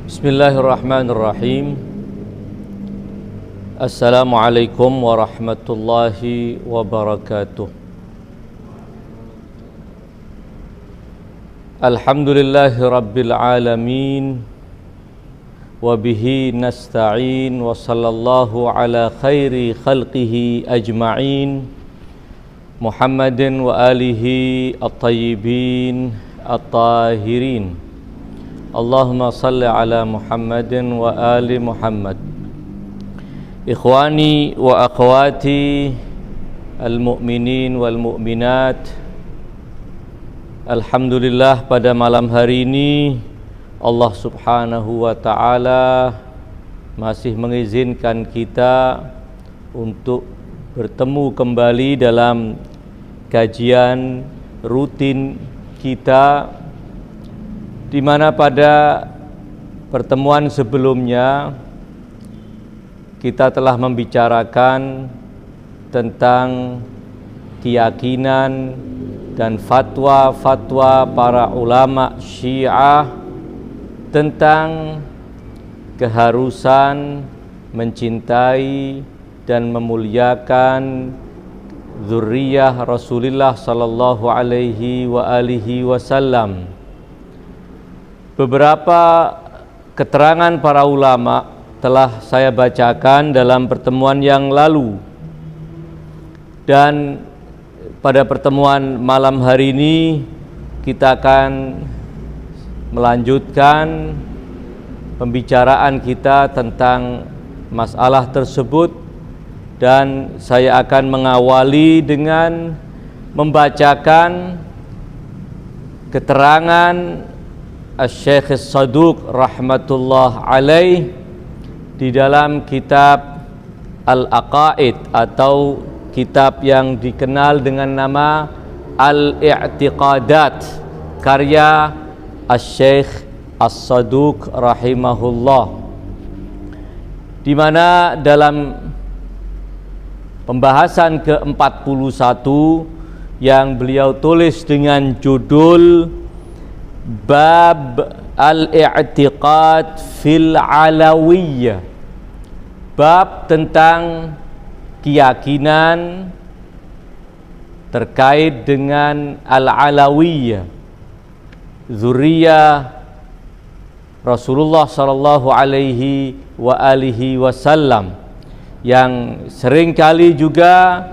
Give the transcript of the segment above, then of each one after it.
Bismillahirrahmanirrahim. Assalamualaikum warahmatullahi wabarakatuh. Alhamdulillahi rabbil alamin. Wabihi nasta'in. Wa sallallahu ala khairi khalqihi ajma'in, Muhammadin wa alihi at-tayyibin at-tahirin. Allahumma salli ala Muhammadin wa ali Muhammad. Ikhwani wa akhwati al-mu'minin wal mu'minat, alhamdulillah pada malam hari ini Allah subhanahu wa ta'ala masih mengizinkan kita untuk bertemu kembali dalam kajian rutin kita, di mana pada pertemuan sebelumnya kita telah membicarakan tentang keyakinan dan fatwa-fatwa para ulama Syiah tentang keharusan mencintai dan memuliakan zuriyah Rasulullah sallallahu alaihi wa alihi wasallam. Beberapa keterangan para ulama telah saya bacakan dalam pertemuan yang lalu, dan pada pertemuan malam hari ini kita akan melanjutkan pembicaraan kita tentang masalah tersebut, dan saya akan mengawali dengan membacakan keterangan Asy-Syaikh As-Saduq rahmatullah alaih di dalam kitab Al-Aqaid, atau kitab yang dikenal dengan nama Al-I'tiqadat, karya Asy-Syaikh As-Saduq rahimahullah, di mana dalam pembahasan ke-41 yang beliau tulis dengan judul Bab Al-I'tiqad fil Alawiyyah, bab tentang keyakinan terkait dengan Al-Alawiyyah, zuriyah Rasulullah sallallahu alaihi wa alihi wasallam, yang seringkali juga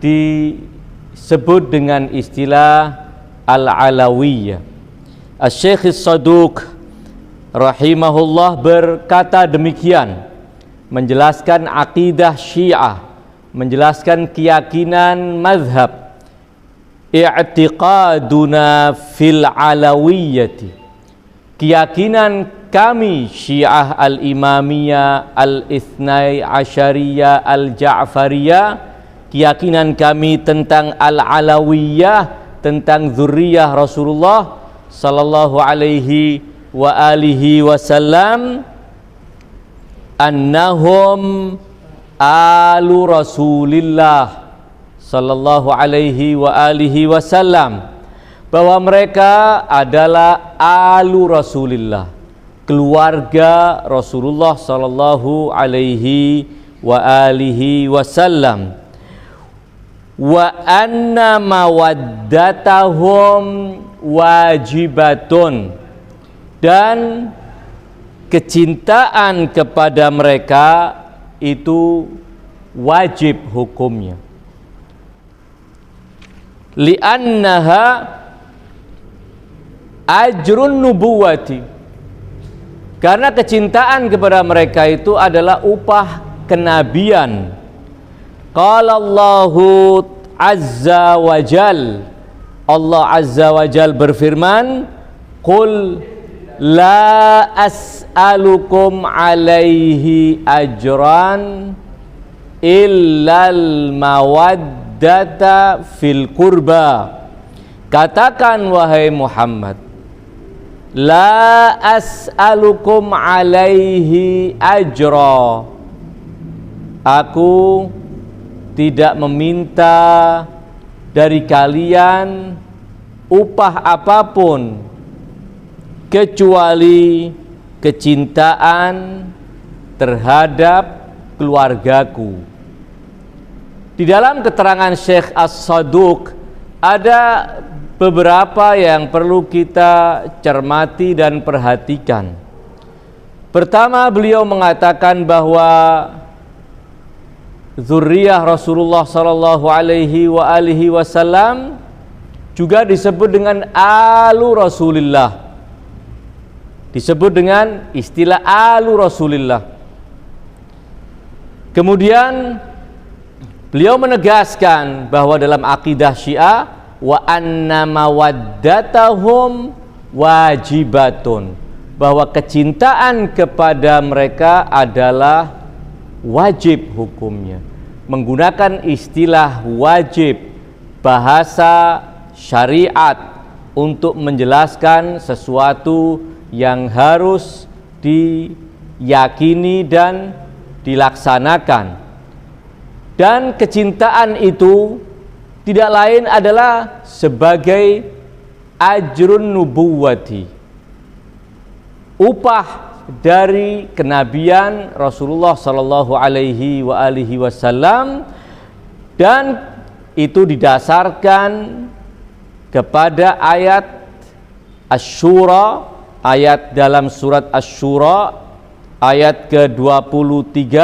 disebut dengan istilah Al-Alawiyyah. Asy-Syaikh As-Saduq rahimahullah berkata demikian, menjelaskan akidah Syiah, menjelaskan keyakinan mazhab, i'tiqaduna fil alawiyyati, keyakinan kami Syiah al-Imamiyah, al-Ithnai Asyariyah, al-Ja'fariyah, keyakinan kami tentang al-Alawiyyah, tentang zuriyah Rasulullah sallallahu alaihi wa alihi wasallam, annahum alu Rasulillah sallallahu alaihi wa alihi wasallam, bahwa mereka adalah alu Rasulillah, keluarga Rasulullah sallallahu alaihi wa alihi wasallam, wa anna mawaddatahum wajibatun, dan kecintaan kepada mereka itu wajib hukumnya, li'annaha ajrun nubuwati, karena kecintaan kepada mereka itu adalah upah kenabian. Qala Allahu azza wa jal, Allah azza wa jal berfirman, qul la as'alukum alaihi ajran illal mawaddata fil qurba, katakan wahai Muhammad, la as'alukum alaihi ajra, aku tidak meminta dari kalian upah apapun kecuali kecintaan terhadap keluargaku. Di dalam keterangan Syekh As-Saduq ada beberapa yang perlu kita cermati dan perhatikan. Pertama, beliau mengatakan bahwa zuriyah Rasulullah sallallahu alaihi wasallam juga disebut dengan alu Rasulillah. Disebut dengan istilah alu Rasulillah. Kemudian beliau menegaskan bahwa dalam akidah Syiah wa anna mawaddatahum wajibatun, bahwa kecintaan kepada mereka adalah wajib hukumnya. Menggunakan istilah wajib, bahasa syariat untuk menjelaskan sesuatu yang harus diyakini dan dilaksanakan. Dan kecintaan itu tidak lain adalah sebagai ajrun nubuwati, upah dari kenabian Rasulullah sallallahu alaihi wasallam, dan itu didasarkan kepada ayat Asy-Syura, ayat dalam surat Asy-Syura ayat ke-23.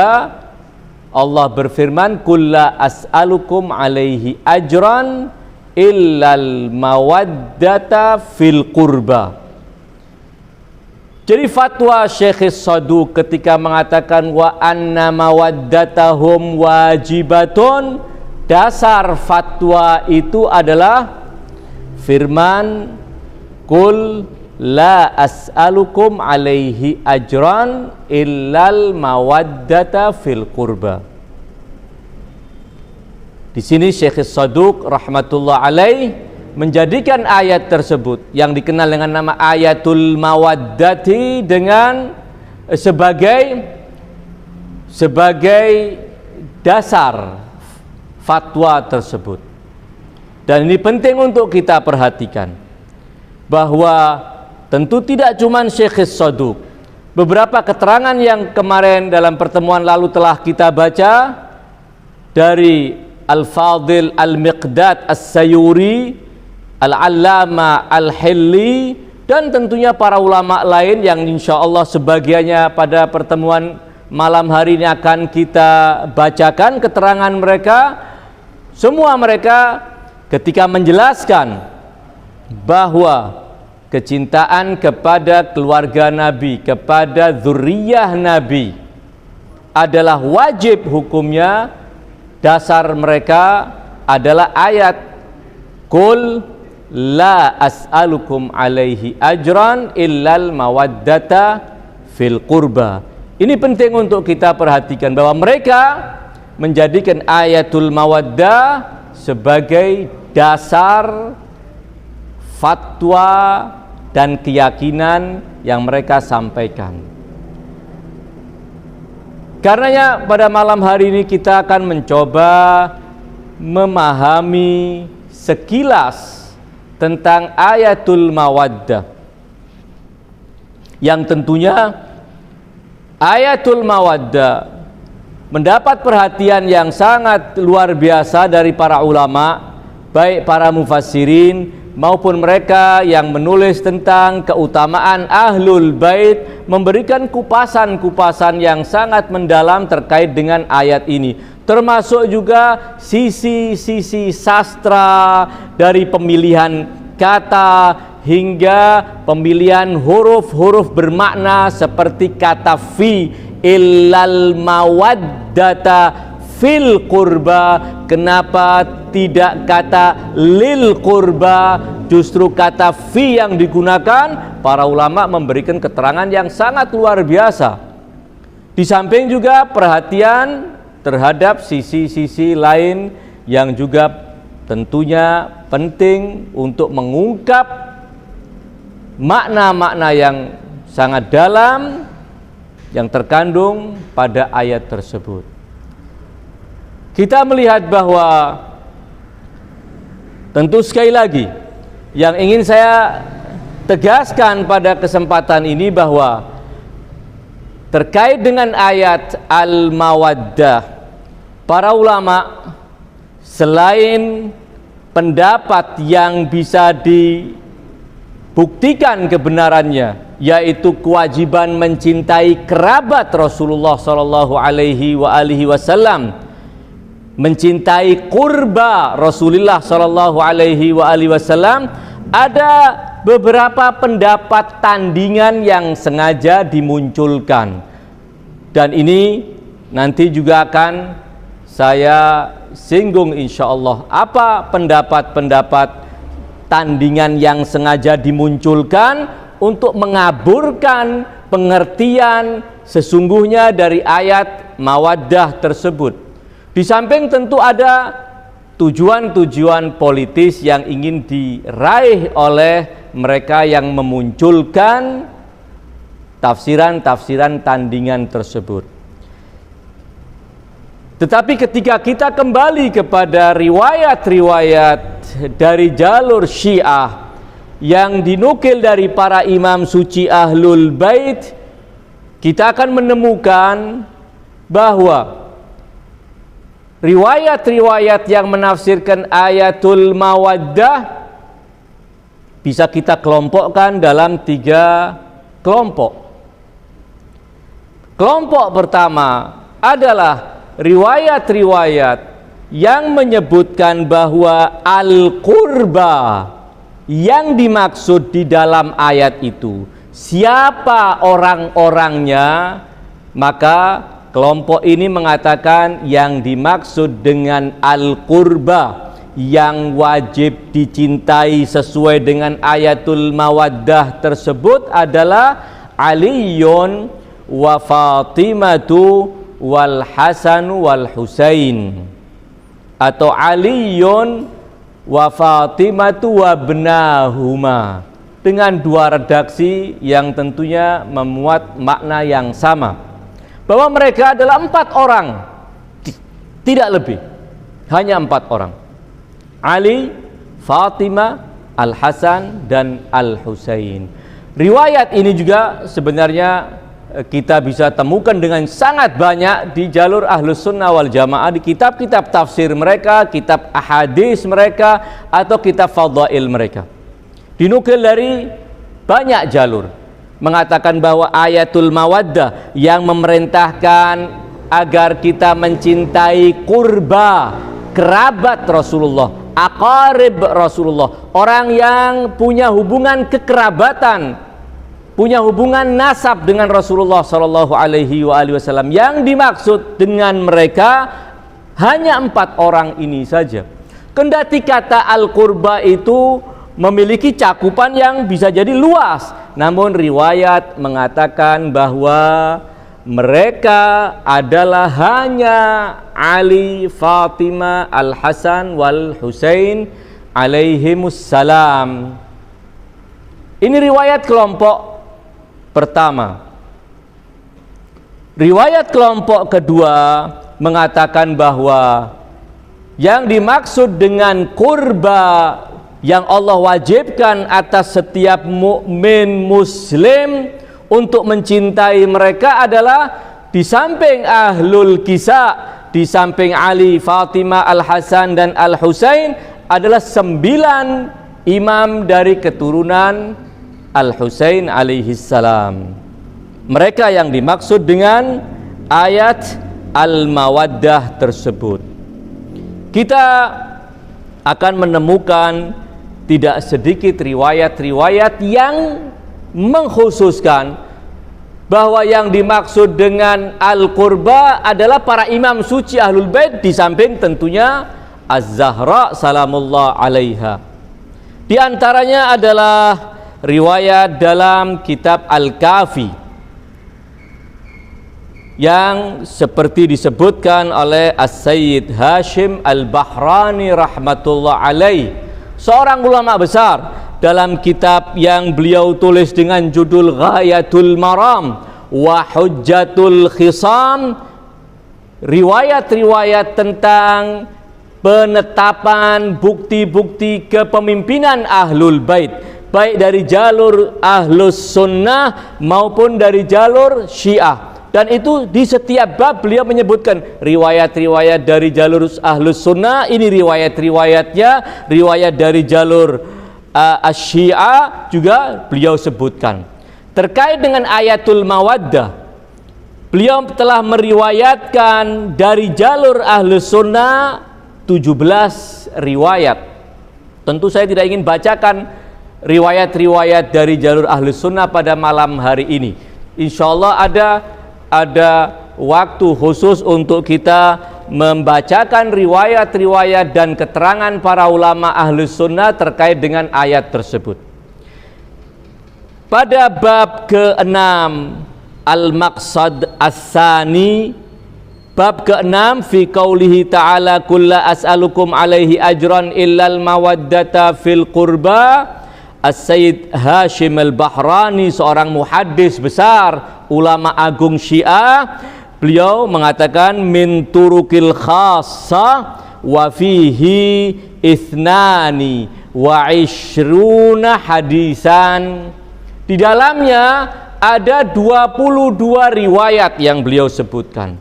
Allah berfirman, kulla as'alukum alaihi ajran illal mawaddata fil qurba. Jadi fatwa Syekh As-Saduq ketika mengatakan wa anna mawaddatahum wajibatun, dasar fatwa itu adalah firman kul la as'alukum alaihi ajran illal mawaddata fil qurba. Di sini Syekh As-Saduq rahmatullah alaih menjadikan ayat tersebut yang dikenal dengan nama ayatul mawaddati dengan sebagai dasar fatwa tersebut. Dan ini penting untuk kita perhatikan bahwa tentu tidak cuma Syekh As-Saduq. Beberapa keterangan yang kemarin dalam pertemuan lalu telah kita baca dari Al-Fadil Al-Miqdad As-Sayuri, Al-Allama Al-Hilli, dan tentunya para ulama lain yang insya Allah sebagiannya pada pertemuan malam hari ini akan kita bacakan keterangan mereka. Semua mereka ketika menjelaskan bahwa kecintaan kepada keluarga Nabi, kepada zuriyah Nabi adalah wajib hukumnya, dasar mereka adalah ayat Qul la as'alukum alaihi ajran illal mawaddata fil qurba. Ini penting untuk kita perhatikan bahwa mereka menjadikan ayatul mawaddah sebagai dasar fatwa dan keyakinan yang mereka sampaikan. Karenanya pada malam hari ini kita akan mencoba memahami sekilas tentang ayatul mawaddah, yang tentunya ayatul mawaddah mendapat perhatian yang sangat luar biasa dari para ulama, baik para mufassirin maupun mereka yang menulis tentang keutamaan Ahlul Bait, memberikan kupasan-kupasan yang sangat mendalam terkait dengan ayat ini, termasuk juga sisi-sisi sastra dari pemilihan kata hingga pemilihan huruf-huruf bermakna seperti kata fi illal mawaddata fil qurba. Kenapa tidak kata lil qurba, justru kata fi yang digunakan? Para ulama memberikan keterangan yang sangat luar biasa. Di samping juga perhatian terhadap sisi-sisi lain yang juga tentunya penting untuk mengungkap makna-makna yang sangat dalam yang terkandung pada ayat tersebut. Kita melihat bahwa tentu sekali lagi yang ingin saya tegaskan pada kesempatan ini bahwa terkait dengan ayat al-mawaddah, para ulama selain pendapat yang bisa dibuktikan kebenarannya, yaitu kewajiban mencintai kerabat Rasulullah sallallahu alaihi wasallam, mencintai kurba Rasulullah sallallahu alaihi wasallam, ada beberapa pendapat tandingan yang sengaja dimunculkan, dan ini nanti juga akan saya singgung insyaallah. Apa pendapat-pendapat tandingan yang sengaja dimunculkan untuk mengaburkan pengertian sesungguhnya dari ayat mawaddah tersebut. Di samping tentu ada tujuan-tujuan politis yang ingin diraih oleh mereka yang memunculkan tafsiran-tafsiran tandingan tersebut. Tetapi ketika kita kembali kepada riwayat-riwayat dari jalur Syiah yang dinukil dari para imam suci Ahlul Bait, kita akan menemukan bahwa riwayat-riwayat yang menafsirkan ayatul mawaddah bisa kita kelompokkan dalam 3 kelompok. Kelompok pertama adalah riwayat-riwayat yang menyebutkan bahwa al-qurba yang dimaksud di dalam ayat itu siapa orang-orangnya, maka kelompok ini mengatakan yang dimaksud dengan al-qurba yang wajib dicintai sesuai dengan ayatul mawaddah tersebut adalah Aliyun wa Fatimatu wal Hasan wal Husain, atau Aliyun wa Fatimatu wa bnahuma, dengan 2 redaksi yang tentunya memuat makna yang sama, bahwa mereka adalah 4 orang, tidak lebih, hanya 4 orang: Ali, Fatimah, Al Hasan dan Al Husain. Riwayat ini juga sebenarnya kita bisa temukan dengan sangat banyak di jalur Ahlus Sunnah wal Jamaah, di kitab-kitab tafsir mereka, kitab ahadis mereka, atau kitab fadail mereka. Dinukil dari banyak jalur mengatakan bahwa ayatul mawaddah yang memerintahkan agar kita mencintai kurba, kerabat Rasulullah, aqarib Rasulullah, orang yang punya hubungan kekerabatan, punya hubungan nasab dengan Rasulullah sallallahu alaihi wasallam. Yang dimaksud dengan mereka hanya 4 orang ini saja. Kendati kata al-qurba itu memiliki cakupan yang bisa jadi luas, namun riwayat mengatakan bahwa mereka adalah hanya Ali, Fatimah, Al Hasan wal Husain alaihimussalam. Ini riwayat kelompok pertama. Riwayat kelompok kedua mengatakan bahwa yang dimaksud dengan kurba yang Allah wajibkan atas setiap mukmin muslim untuk mencintai mereka adalah di samping ahlul kisah, di samping Ali, Fatimah, Al Hasan dan Al Husain, adalah 9 imam dari keturunan Al-Husain alaihi salam. Mereka yang dimaksud dengan ayat al-mawaddah tersebut. Kita akan menemukan tidak sedikit riwayat-riwayat yang mengkhususkan bahwa yang dimaksud dengan al-qurba adalah para imam suci Ahlul Bait, di samping tentunya Az-Zahra salamullah alaiha. Di antaranya adalah riwayat dalam kitab Al-Kafi yang seperti disebutkan oleh As-Sayyid Hashim Al-Bahrani rahmatullah alaih, seorang ulama besar, dalam kitab yang beliau tulis dengan judul Ghayatul Maram wa Hujjatul Khisam, riwayat-riwayat tentang penetapan bukti-bukti kepemimpinan Ahlul Bait, baik dari jalur Ahlus Sunnah maupun dari jalur Syiah. Dan itu di setiap bab beliau menyebutkan riwayat-riwayat dari jalur Ahlus Sunnah, ini riwayat-riwayatnya, riwayat dari jalur Asy-Syiah juga beliau sebutkan. Terkait dengan ayatul mawaddah, beliau telah meriwayatkan dari jalur Ahlus Sunnah 17 riwayat. Tentu saya tidak ingin bacakan riwayat-riwayat dari jalur Ahlus Sunnah pada malam hari ini. Insya Allah ada waktu khusus untuk kita membacakan riwayat-riwayat dan keterangan para ulama Ahlus Sunnah terkait dengan ayat tersebut. Pada bab ke-6 Al-Maqsad As-Sani, bab ke-6 fi qaulihi ta'ala kulla as'alukum alaihi ajran illal mawaddata fil qurba. As-Sayyid Hashim Al-Bahrani, seorang muhaddis besar, ulama agung Syiah, beliau mengatakan min turukil khassa wa fihi ithnani wa ishruna hadisan. Di dalamnya ada 22 riwayat yang beliau sebutkan.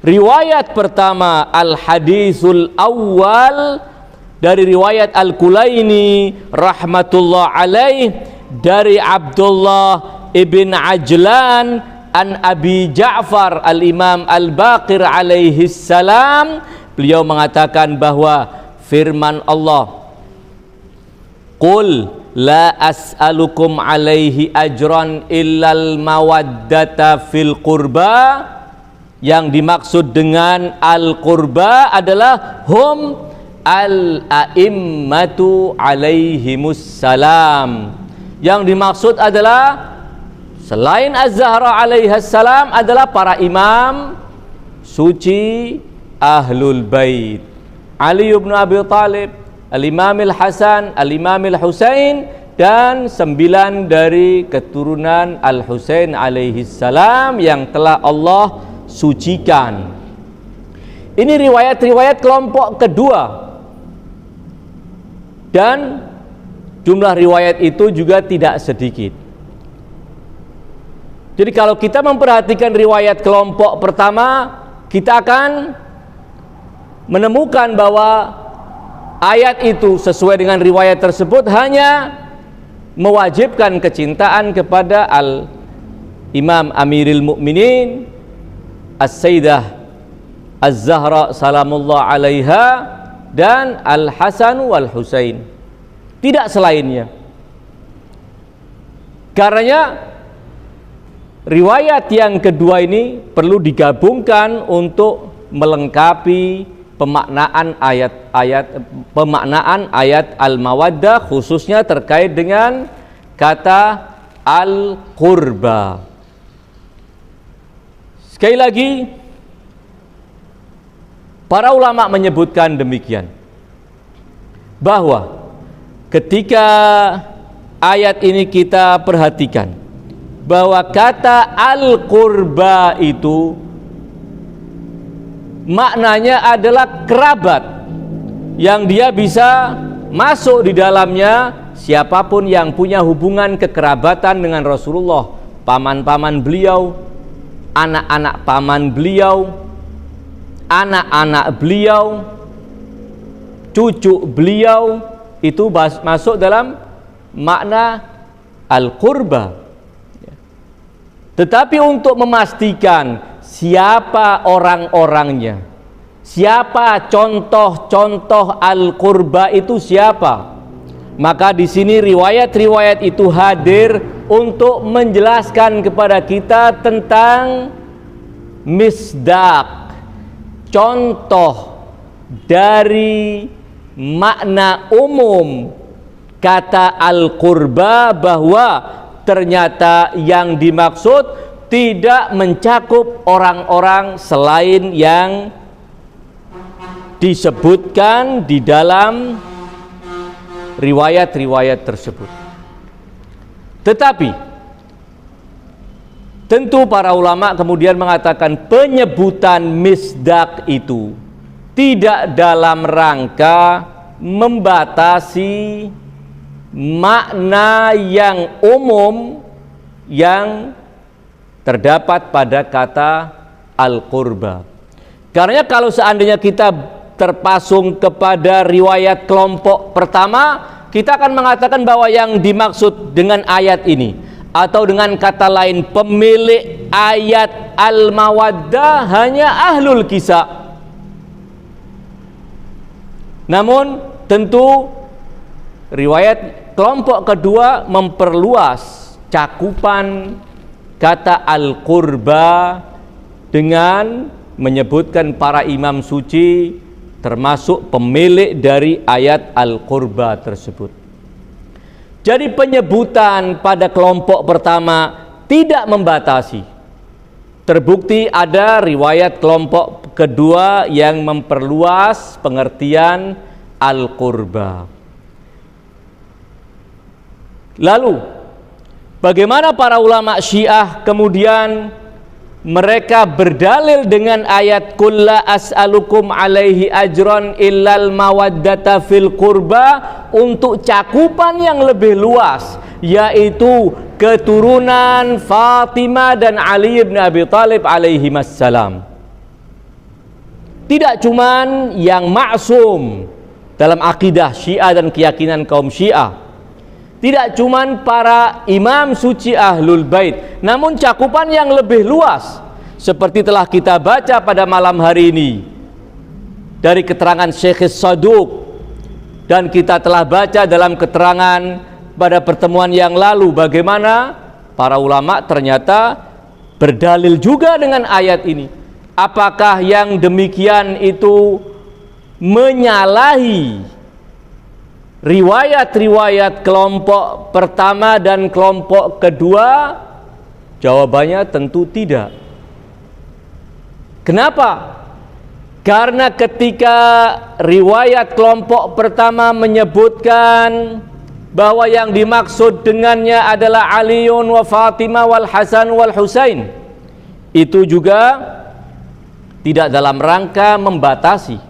Riwayat pertama al-hadisul awal dari riwayat Al-Kulaini rahmatullah alaih dari Abdullah ibn Ajlan an Abi Ja'far al-Imam Al-Baqir alaihi salam, beliau mengatakan bahwa firman Allah, qul la as'alukum alaihi ajran illal mawaddata fil qurba. Yang dimaksud dengan al-qurba adalah hum al-a'immatu alaihimus salam. Yang dimaksud adalah selain Az-Zahra alaihas salam adalah para imam suci Ahlul Bait, Ali ibn Abi Thalib, Al-Imam Al-Hasan, Al-Imam Al-Husain, dan 9 dari keturunan Al-Husain alaihis salam yang telah Allah sucikan. Ini riwayat-riwayat kelompok kedua, dan jumlah riwayat itu juga tidak sedikit. Jadi kalau kita memperhatikan riwayat kelompok pertama, kita akan menemukan bahwa ayat itu sesuai dengan riwayat tersebut hanya mewajibkan kecintaan kepada Al-Imam Amirul Mukminin As-Sayyidah Az-Zahra salamullah alaiha dan Al-Hasan wal Husain, tidak selainnya. Karenanya riwayat yang kedua ini perlu digabungkan untuk melengkapi pemaknaan ayat al-mawaddah, khususnya terkait dengan kata al-qurba. Sekali lagi, para ulama menyebutkan demikian, bahwa ketika ayat ini kita perhatikan, bahwa kata al-qurba itu maknanya adalah kerabat yang dia bisa masuk di dalamnya siapapun yang punya hubungan kekerabatan dengan Rasulullah, paman-paman beliau, anak-anak paman beliau, anak-anak beliau, cucu beliau, itu masuk dalam makna al-qurba. Tetapi untuk memastikan siapa orang-orangnya, siapa contoh-contoh al-qurba itu siapa, maka di sini riwayat-riwayat itu hadir untuk menjelaskan kepada kita tentang misdaq, contoh dari makna umum kata al-qurba, bahwa ternyata yang dimaksud tidak mencakup orang-orang selain yang disebutkan di dalam riwayat-riwayat tersebut. Tetapi tentu para ulama kemudian mengatakan penyebutan misdaq itu tidak dalam rangka membatasi makna yang umum yang terdapat pada kata al-qurba. Karena kalau seandainya kita terpasung kepada riwayat kelompok pertama, kita akan mengatakan bahwa yang dimaksud dengan ayat ini, atau dengan kata lain pemilik ayat al-mawaddah, hanya ahlul kisah. Namun tentu riwayat kelompok kedua memperluas cakupan kata al-qurba dengan menyebutkan para imam suci termasuk pemilik dari ayat al-qurba tersebut. Jadi penyebutan pada kelompok pertama tidak membatasi. Terbukti ada riwayat kelompok kedua yang memperluas pengertian al-qurba. Lalu bagaimana para ulama Syiah kemudian mereka berdalil dengan ayat qul la as'alukum alaihi ajran illal mawaddata fil qurba untuk cakupan yang lebih luas, yaitu keturunan Fatimah dan Ali bin Abi Thalib alaihimassalam. Tidak cuman yang maksum dalam akidah Syiah dan keyakinan kaum Syiah, tidak cuman para imam suci ahlul bait, namun cakupan yang lebih luas seperti telah kita baca pada malam hari ini dari keterangan Syekh Saduq, dan kita telah baca dalam keterangan pada pertemuan yang lalu bagaimana para ulama ternyata berdalil juga dengan ayat ini. Apakah yang demikian itu menyalahi riwayat-riwayat kelompok pertama dan kelompok kedua? Jawabannya tentu tidak. Kenapa? Karena ketika riwayat kelompok pertama menyebutkan bahwa yang dimaksud dengannya adalah Aliun wa Fatimah wal Hasan wal Husain, itu juga tidak dalam rangka membatasi.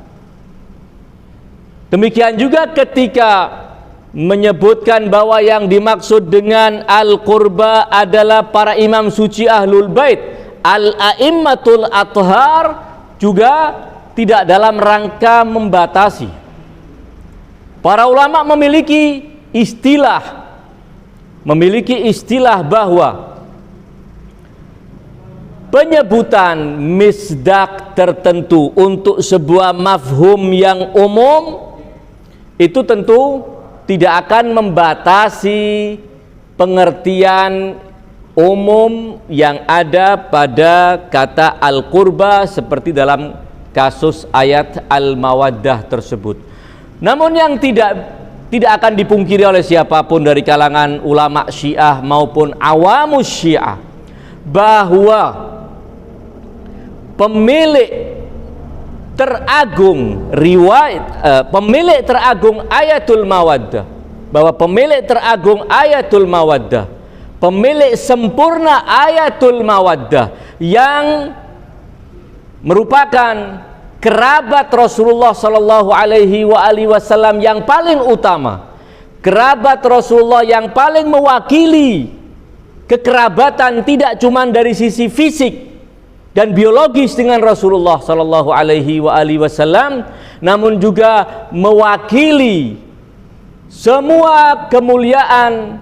Demikian juga ketika menyebutkan bahwa yang dimaksud dengan al-qurba adalah para imam suci ahlul bait, al-a'immatul athhar, juga tidak dalam rangka membatasi. Para ulama memiliki istilah bahwa penyebutan misdak tertentu untuk sebuah mafhum yang umum itu tentu tidak akan membatasi pengertian umum yang ada pada kata al-qurba seperti dalam kasus ayat al-mawaddah tersebut. Namun yang tidak akan dipungkiri oleh siapapun dari kalangan ulama Syiah maupun awamus Syiah bahwa pemilik teragung pemilik teragung ayatul mawaddah, bahwa pemilik teragung ayatul mawaddah, pemilik sempurna ayatul mawaddah yang merupakan kerabat Rasulullah sallallahu alaihi wasallam yang paling utama, kerabat Rasulullah yang paling mewakili kekerabatan tidak cuma dari sisi fisik dan biologis dengan Rasulullah sallallahu alaihi wasallam, namun juga mewakili semua kemuliaan,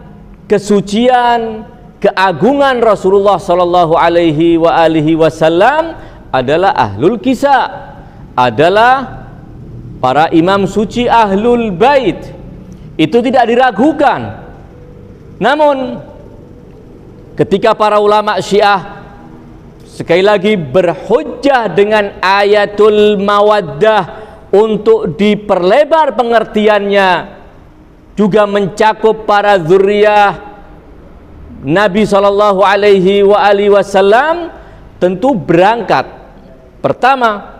kesucian, keagungan Rasulullah sallallahu alaihi wasallam adalah ahlul kisah, adalah para imam suci ahlul bait. Itu tidak diragukan. Namun ketika para ulama Syiah sekali lagi berhujjah dengan ayatul mawaddah untuk diperlebar pengertiannya, juga mencakup para zuriyah Nabi sallallahu alaihi wasallam, tentu pertama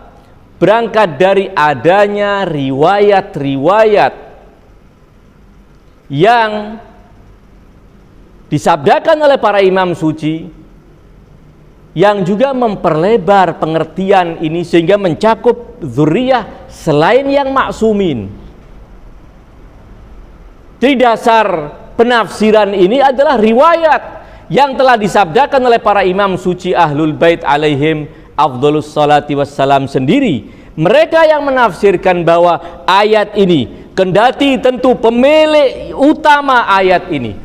berangkat dari adanya riwayat-riwayat yang disabdakan oleh para imam suci yang juga memperlebar pengertian ini sehingga mencakup zuriyah selain yang maksumin. Jadi dasar penafsiran ini adalah riwayat yang telah disabdakan oleh para imam suci Ahlul Bait alaihim afdhalus salati wassalam sendiri. Mereka yang menafsirkan bahwa ayat ini, kendati tentu pemilik utama ayat ini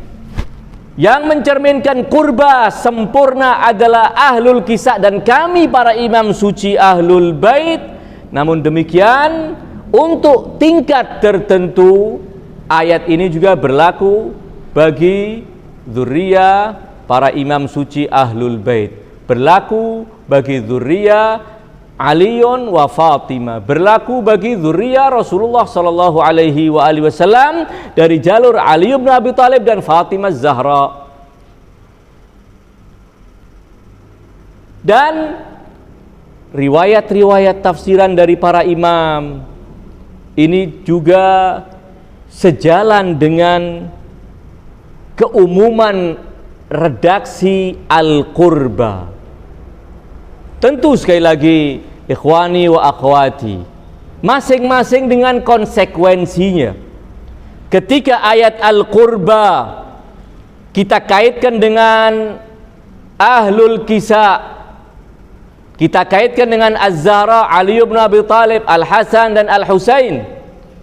yang mencerminkan kurba sempurna adalah Ahlul Kisah dan kami para imam suci Ahlul Bait, namun demikian untuk tingkat tertentu ayat ini juga berlaku bagi dzurriyyah para imam suci Ahlul Bait, berlaku bagi dzurriyyah Aliun wa Fatimah, berlaku bagi dzurriyyah Rasulullah sallallahu alaihi wasallam dari jalur Ali bin Abi Thalib dan Fatimah Zahra. Dan riwayat-riwayat tafsiran dari para imam ini juga sejalan dengan keumuman redaksi Al-Qurba. Tentu sekali lagi ikhwani wa akhwati, masing-masing dengan konsekuensinya. Ketika ayat Al-Qurba kita kaitkan dengan Ahlul Kisah, kita kaitkan dengan Az-Zahra, Ali bin Abi Thalib, Al-Hasan dan Al-Husain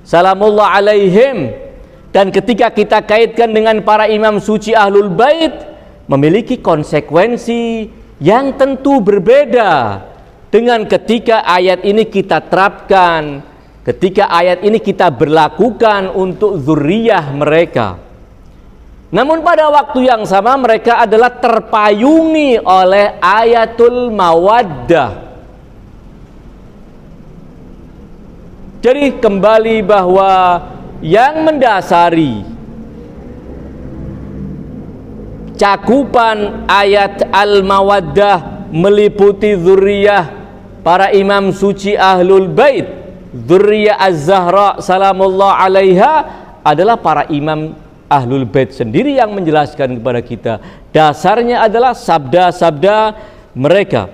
salamullah alaihim, dan ketika kita kaitkan dengan para imam suci Ahlul Bait, memiliki konsekuensi yang tentu berbeda dengan ketika ayat ini kita terapkan, ketika ayat ini kita berlakukan untuk dzurriyyah mereka. Namun pada waktu yang sama mereka adalah terpayungi oleh ayatul mawaddah. Jadi kembali bahwa yang mendasari cakupan ayat Al-Mawaddah meliputi dzurriyyah para imam suci Ahlul Bait, dzurriyyah Az-Zahra salamullah alaiha adalah para imam Ahlul Bait sendiri yang menjelaskan kepada kita. Dasarnya adalah sabda-sabda mereka.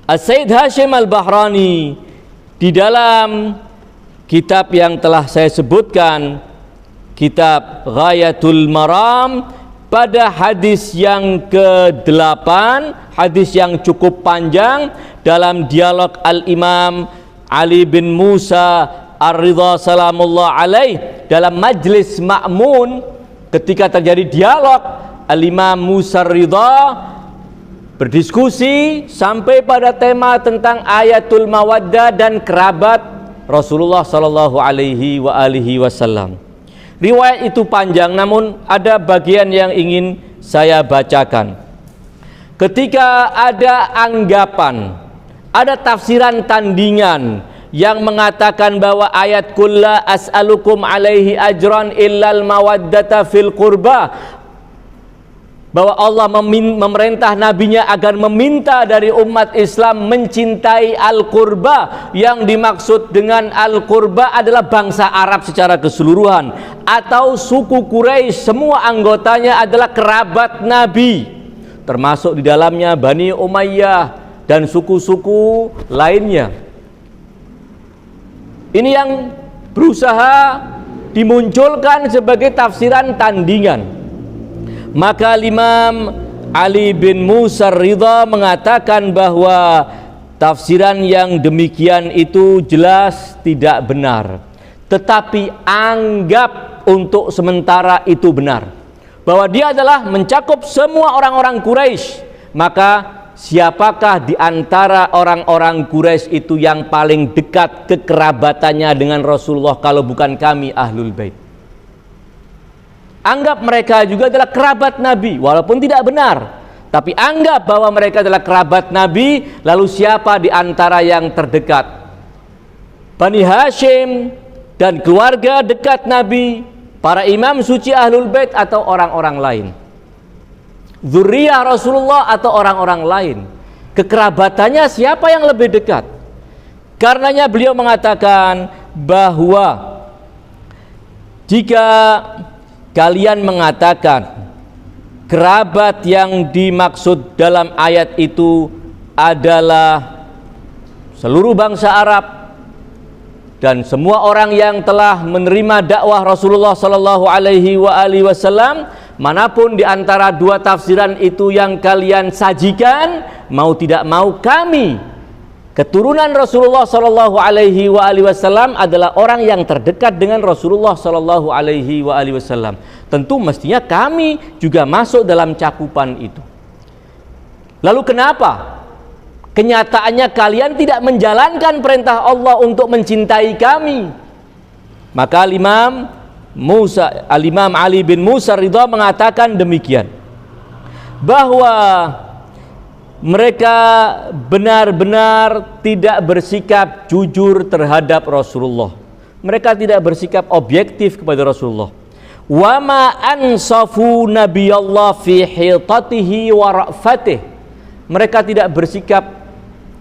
As-Sayyid Hashim Al-Bahrani di dalam kitab yang telah saya sebutkan, kitab Ghayatul Maram, pada hadis yang ke-8, hadis yang cukup panjang dalam dialog Al-Imam Ali bin Musa Ar-Ridha salamullah alaih dalam majlis Ma'mun, ketika terjadi dialog, Al-Imam Musa Ar-Ridha berdiskusi sampai pada tema tentang ayatul mawaddah dan kerabat Rasulullah sallallahu alaihi wasallam. Riwayat itu panjang, namun ada bagian yang ingin saya bacakan. Ketika ada anggapan, ada tafsiran tandingan yang mengatakan bahwa ayat kulla as'alukum alaihi ajran illal mawaddata fil qurba, bahwa Allah memerintah nabinya agar meminta dari umat Islam mencintai Al-Qurba. Yang dimaksud dengan Al-Qurba adalah bangsa Arab secara keseluruhan atau suku Quraisy, semua anggotanya adalah kerabat Nabi, termasuk di dalamnya Bani Umayyah dan suku-suku lainnya. Ini yang berusaha dimunculkan sebagai tafsiran tandingan. Maka Imam Ali bin Musa Ridha mengatakan bahwa tafsiran yang demikian itu jelas tidak benar, tetapi anggap untuk sementara itu benar, bahwa dia adalah mencakup semua orang-orang Quraisy. Maka siapakah di antara orang-orang Quraisy itu yang paling dekat kekerabatannya dengan Rasulullah kalau bukan kami Ahlul Bait? Anggap mereka juga adalah kerabat Nabi, walaupun tidak benar, tapi anggap bahwa mereka adalah kerabat Nabi. Lalu siapa di antara yang terdekat? Bani Hashim dan keluarga dekat Nabi, para imam suci Ahlul Bait, atau orang-orang lain? Dzurriyyah Rasulullah atau orang-orang lain? Kekerabatannya siapa yang lebih dekat? Karenanya beliau mengatakan bahwa jika kalian mengatakan kerabat yang dimaksud dalam ayat itu adalah seluruh bangsa Arab dan semua orang yang telah menerima dakwah Rasulullah sallallahu alaihi wasallam, manapun di antara dua tafsiran itu yang kalian sajikan, mau tidak mau kami keturunan Rasulullah Shallallahu Alaihi Wasallam adalah orang yang terdekat dengan Rasulullah Shallallahu Alaihi Wasallam. Tentu mestinya kami juga masuk dalam cakupan itu. Lalu kenapa? Kenyataannya kalian tidak menjalankan perintah Allah untuk mencintai kami. Maka Al-Imam Ali bin Musa Ridha mengatakan demikian, bahwa mereka benar-benar tidak bersikap jujur terhadap Rasulullah. Mereka tidak bersikap objektif kepada Rasulullah. Wa ma ansafu nabiyallah fi hitatihi wa ra'fatih. Mereka tidak bersikap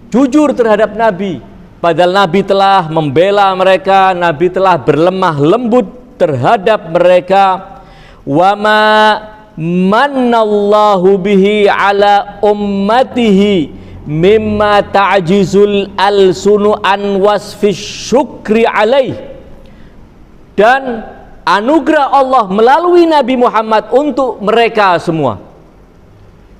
jujur terhadap Nabi, padahal Nabi telah membela mereka, Nabi telah berlemah lembut terhadap mereka. Wa ma mannallahu bihi ala ummatihi mimma ta'jizul alsunu an wasfi syukri alaih. Dan anugerah Allah melalui Nabi Muhammad untuk mereka semua,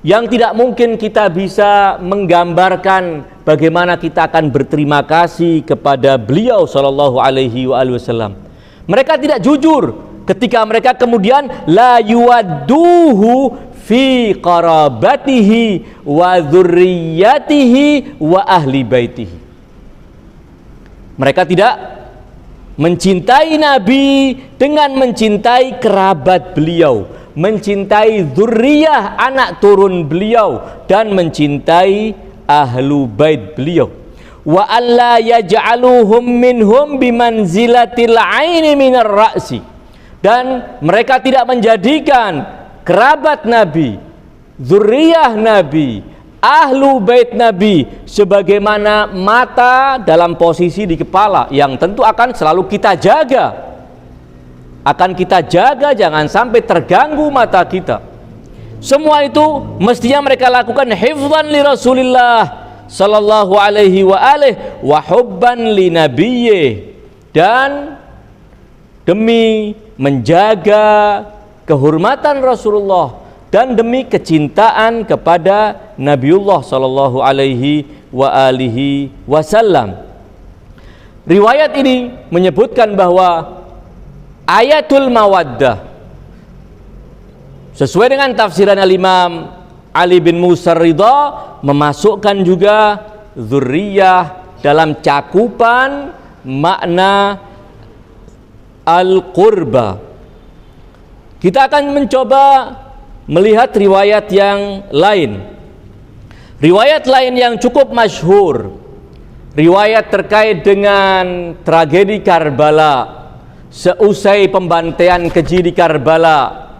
yang tidak mungkin kita bisa menggambarkan bagaimana kita akan berterima kasih kepada beliau Shallallahu Alaihi Wasallam. Mereka tidak jujur ketika mereka kemudian la yuwadduhu fi qarabatihi wa dzurriyyatihi wa ahli baitihi. Mereka tidak mencintai Nabi dengan mencintai kerabat beliau, mencintai dzurriyyah anak turun beliau, dan mencintai ahlu bait beliau. Wa alla yaj'aluhum minhum bimanzilatil aini minar ra'si. Dan mereka tidak menjadikan kerabat Nabi, dzurriyyah Nabi, ahlu bait Nabi sebagaimana mata dalam posisi di kepala, yang tentu akan selalu kita jaga. Akan kita jaga jangan sampai terganggu mata kita. Semua itu mestinya mereka lakukan hifdzan li Rasulillah sallallahu alaihi wa hubban li nabiyyi, dan demi menjaga kehormatan Rasulullah dan demi kecintaan kepada Nabiullah sallallahu alaihi wasallam. Riwayat ini menyebutkan bahwa ayatul mawaddah sesuai dengan tafsiran Al-Imam Ali bin Musa Ridha memasukkan juga dzurriyyah dalam cakupan makna al-qurba. Kita akan mencoba melihat riwayat yang lain. Riwayat lain yang cukup masyhur, riwayat terkait dengan tragedi Karbala. Seusai pembantaian keji di Karbala,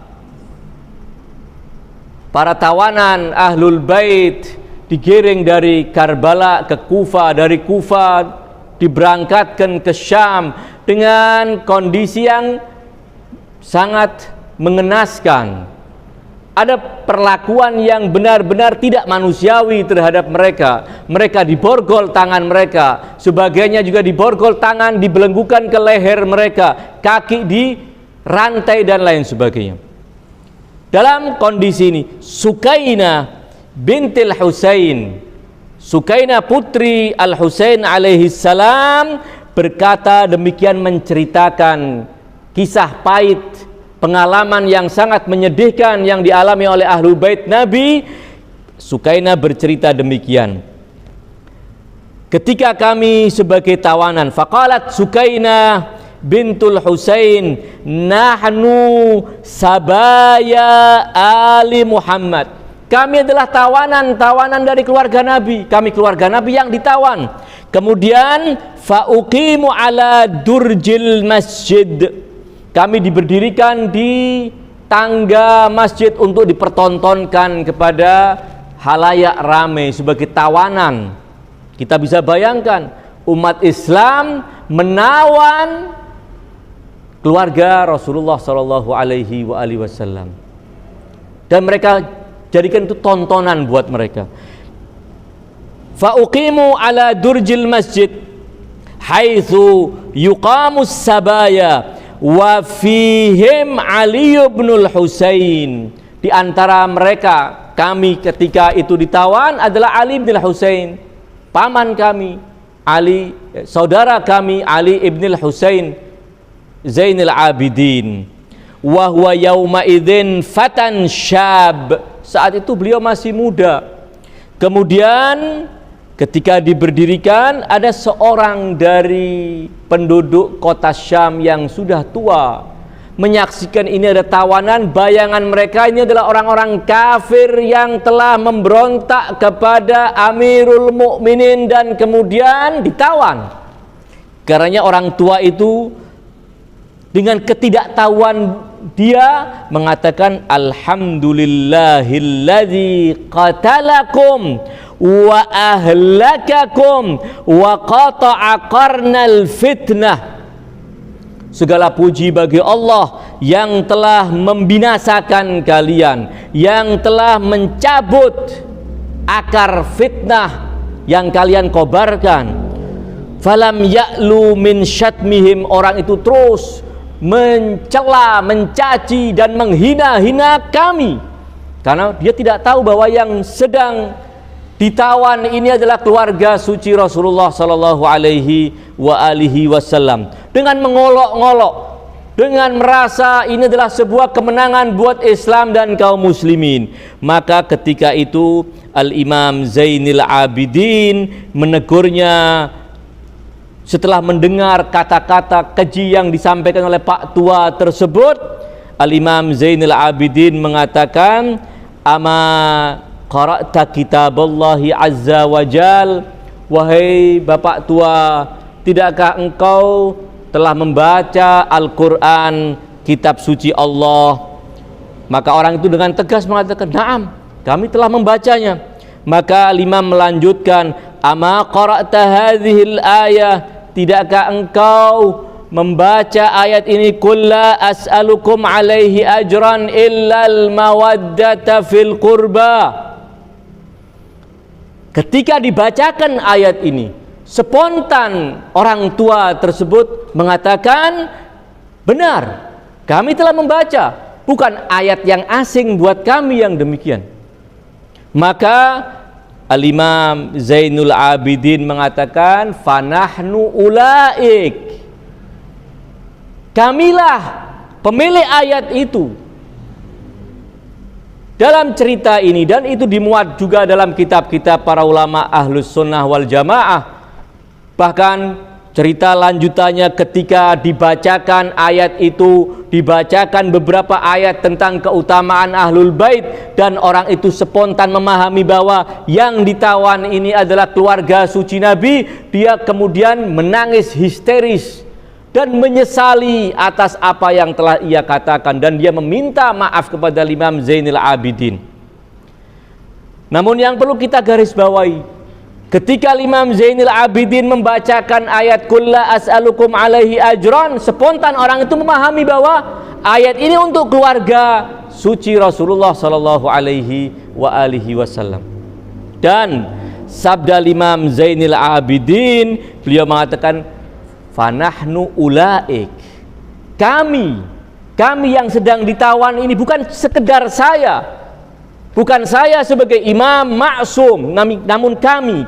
para tawanan ahlul bait digiring dari Karbala ke Kufa, dari Kufa diberangkatkan ke Syam dengan kondisi yang sangat mengenaskan. Ada perlakuan yang benar-benar tidak manusiawi terhadap mereka. Mereka diborgol tangan mereka, sebagainya juga diborgol tangan, dibelenggukan ke leher mereka, kaki dirantai dan lain sebagainya. Dalam kondisi ini, Sukainah bintil Husain, Sukainah putri Al-Husain alaihi salam berkata demikian, menceritakan kisah pahit, pengalaman yang sangat menyedihkan yang dialami oleh ahlu bait Nabi. Sukainah bercerita demikian, ketika kami sebagai tawanan, faqalat Sukainah bintul Husain, nahnu sabaya ali Muhammad. Kami adalah tawanan dari keluarga Nabi. Kami keluarga Nabi yang ditawan. Kemudian fauqimu ala durjil masjid. Kami diberdirikan di tangga masjid untuk dipertontonkan kepada halayak ramai sebagai tawanan. Kita bisa bayangkan umat Islam menawan keluarga Rasulullah sallallahu alaihi wasallam, dan mereka jadikan itu tontonan buat mereka. Fauqimu ala durjil masjid haitsu yuqamus sabaya wa fihim Ali bin Husain. Di antara mereka kami ketika itu ditawan adalah Ali bin Husain, paman kami Ali, saudara kami Ali ibn Husain Zainul Abidin. Wa huwa yauma idzin fatan syab. Saat itu beliau masih muda. Kemudian ketika diberdirikan, ada seorang dari penduduk kota Syam yang sudah tua menyaksikan ini ada tawanan. Bayangan mereka ini adalah orang-orang kafir yang telah memberontak kepada Amirul Mukminin dan kemudian ditawan. Karenanya orang tua itu dengan ketidaktahuan dia mengatakan alhamdulillahilladzi qatalakum wa ahlakakum wa qata'a qarnal fitnah. Segala puji bagi Allah yang telah membinasakan kalian, yang telah mencabut akar fitnah yang kalian kobarkan. Falam ya'lu min syatmihim, orang itu terus mencela, mencaci dan menghina-hina kami karena dia tidak tahu bahwa yang sedang ditawan ini adalah keluarga suci Rasulullah sallallahu alaihi wasallam. Dengan mengolok-ngolok, dengan merasa ini adalah sebuah kemenangan buat Islam dan kaum muslimin, maka ketika itu Al-Imam Zainul Abidin menegurnya. Setelah mendengar kata-kata keji yang disampaikan oleh Pak Tua tersebut, Al-Imam Zainul Abidin mengatakan, ama qara'ta kitaballahi azza wa jal, wahai Bapak Tua, tidakkah engkau telah membaca Al-Quran, kitab suci Allah? Maka orang itu dengan tegas mengatakan, na'am, kami telah membacanya. Maka Imam melanjutkan, ama qara'ta hadhil ayah, tidakkah engkau membaca ayat ini, qul la as'alukum alaihi ajran illal mawaddata fil qurba. Ketika dibacakan ayat ini, spontan orang tua tersebut mengatakan, benar, kami telah membaca, bukan ayat yang asing buat kami yang demikian. Maka Al-Imam Zainul Abidin mengatakan, fanahnu ulaik, kamilah pemilik ayat itu. Dalam cerita ini, dan itu dimuat juga dalam kitab-kitab para ulama Ahlus Sunnah wal Jamaah. Bahkan cerita lanjutannya ketika dibacakan ayat itu, dibacakan beberapa ayat tentang keutamaan Ahlul Bait, dan orang itu spontan memahami bahwa yang ditawan ini adalah keluarga suci Nabi. Dia kemudian menangis histeris dan menyesali atas apa yang telah ia katakan, dan dia meminta maaf kepada Imam Zainul Abidin. Namun yang perlu kita garis bawahi, ketika Imam Zainul Abidin membacakan ayat qul la as'alukum alaihi ajran, spontan orang itu memahami bahwa ayat ini untuk keluarga suci Rasulullah sallallahu alaihi wasallam. Dan sabda Imam Zainul Abidin, beliau mengatakan, fanahnu ulaik, kami yang sedang ditawan ini bukan sekedar saya, bukan saya sebagai imam maksum, namun kami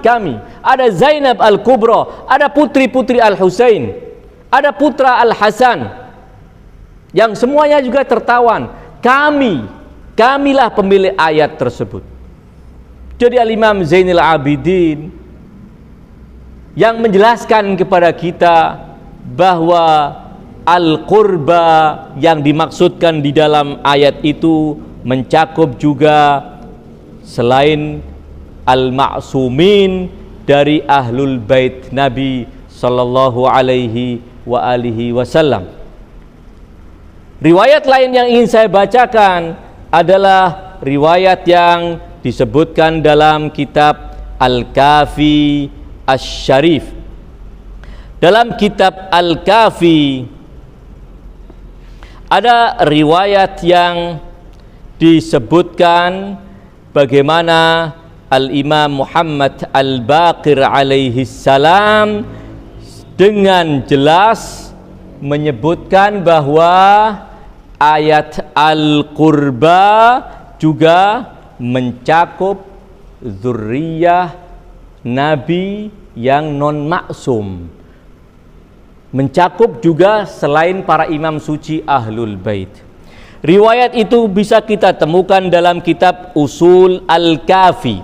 ada Zainab Al-Kubra, ada putri-putri Al-Husain, ada putra Al-Hasan, yang semuanya juga tertawan. Kamilah pemilik ayat tersebut. Jadi Al-Imam Zainul Abidin yang menjelaskan kepada kita bahwa Al-Qurba yang dimaksudkan di dalam ayat itu mencakup juga selain al-ma'sumin dari Ahlul Bait Nabi sallallahu alaihi wasallam. Riwayat lain yang ingin saya bacakan adalah riwayat yang disebutkan dalam kitab Al-Kafi Asy-Syarif. Dalam kitab Al-Kafi ada riwayat yang disebutkan bagaimana Al-Imam Muhammad Al-Baqir alaihi salam dengan jelas menyebutkan bahwa ayat Al-Qurba juga mencakup zuriyah Nabi yang non maksum, mencakup juga selain para imam suci Ahlul Bait. Riwayat itu bisa kita temukan dalam kitab Usul Al-Kafi,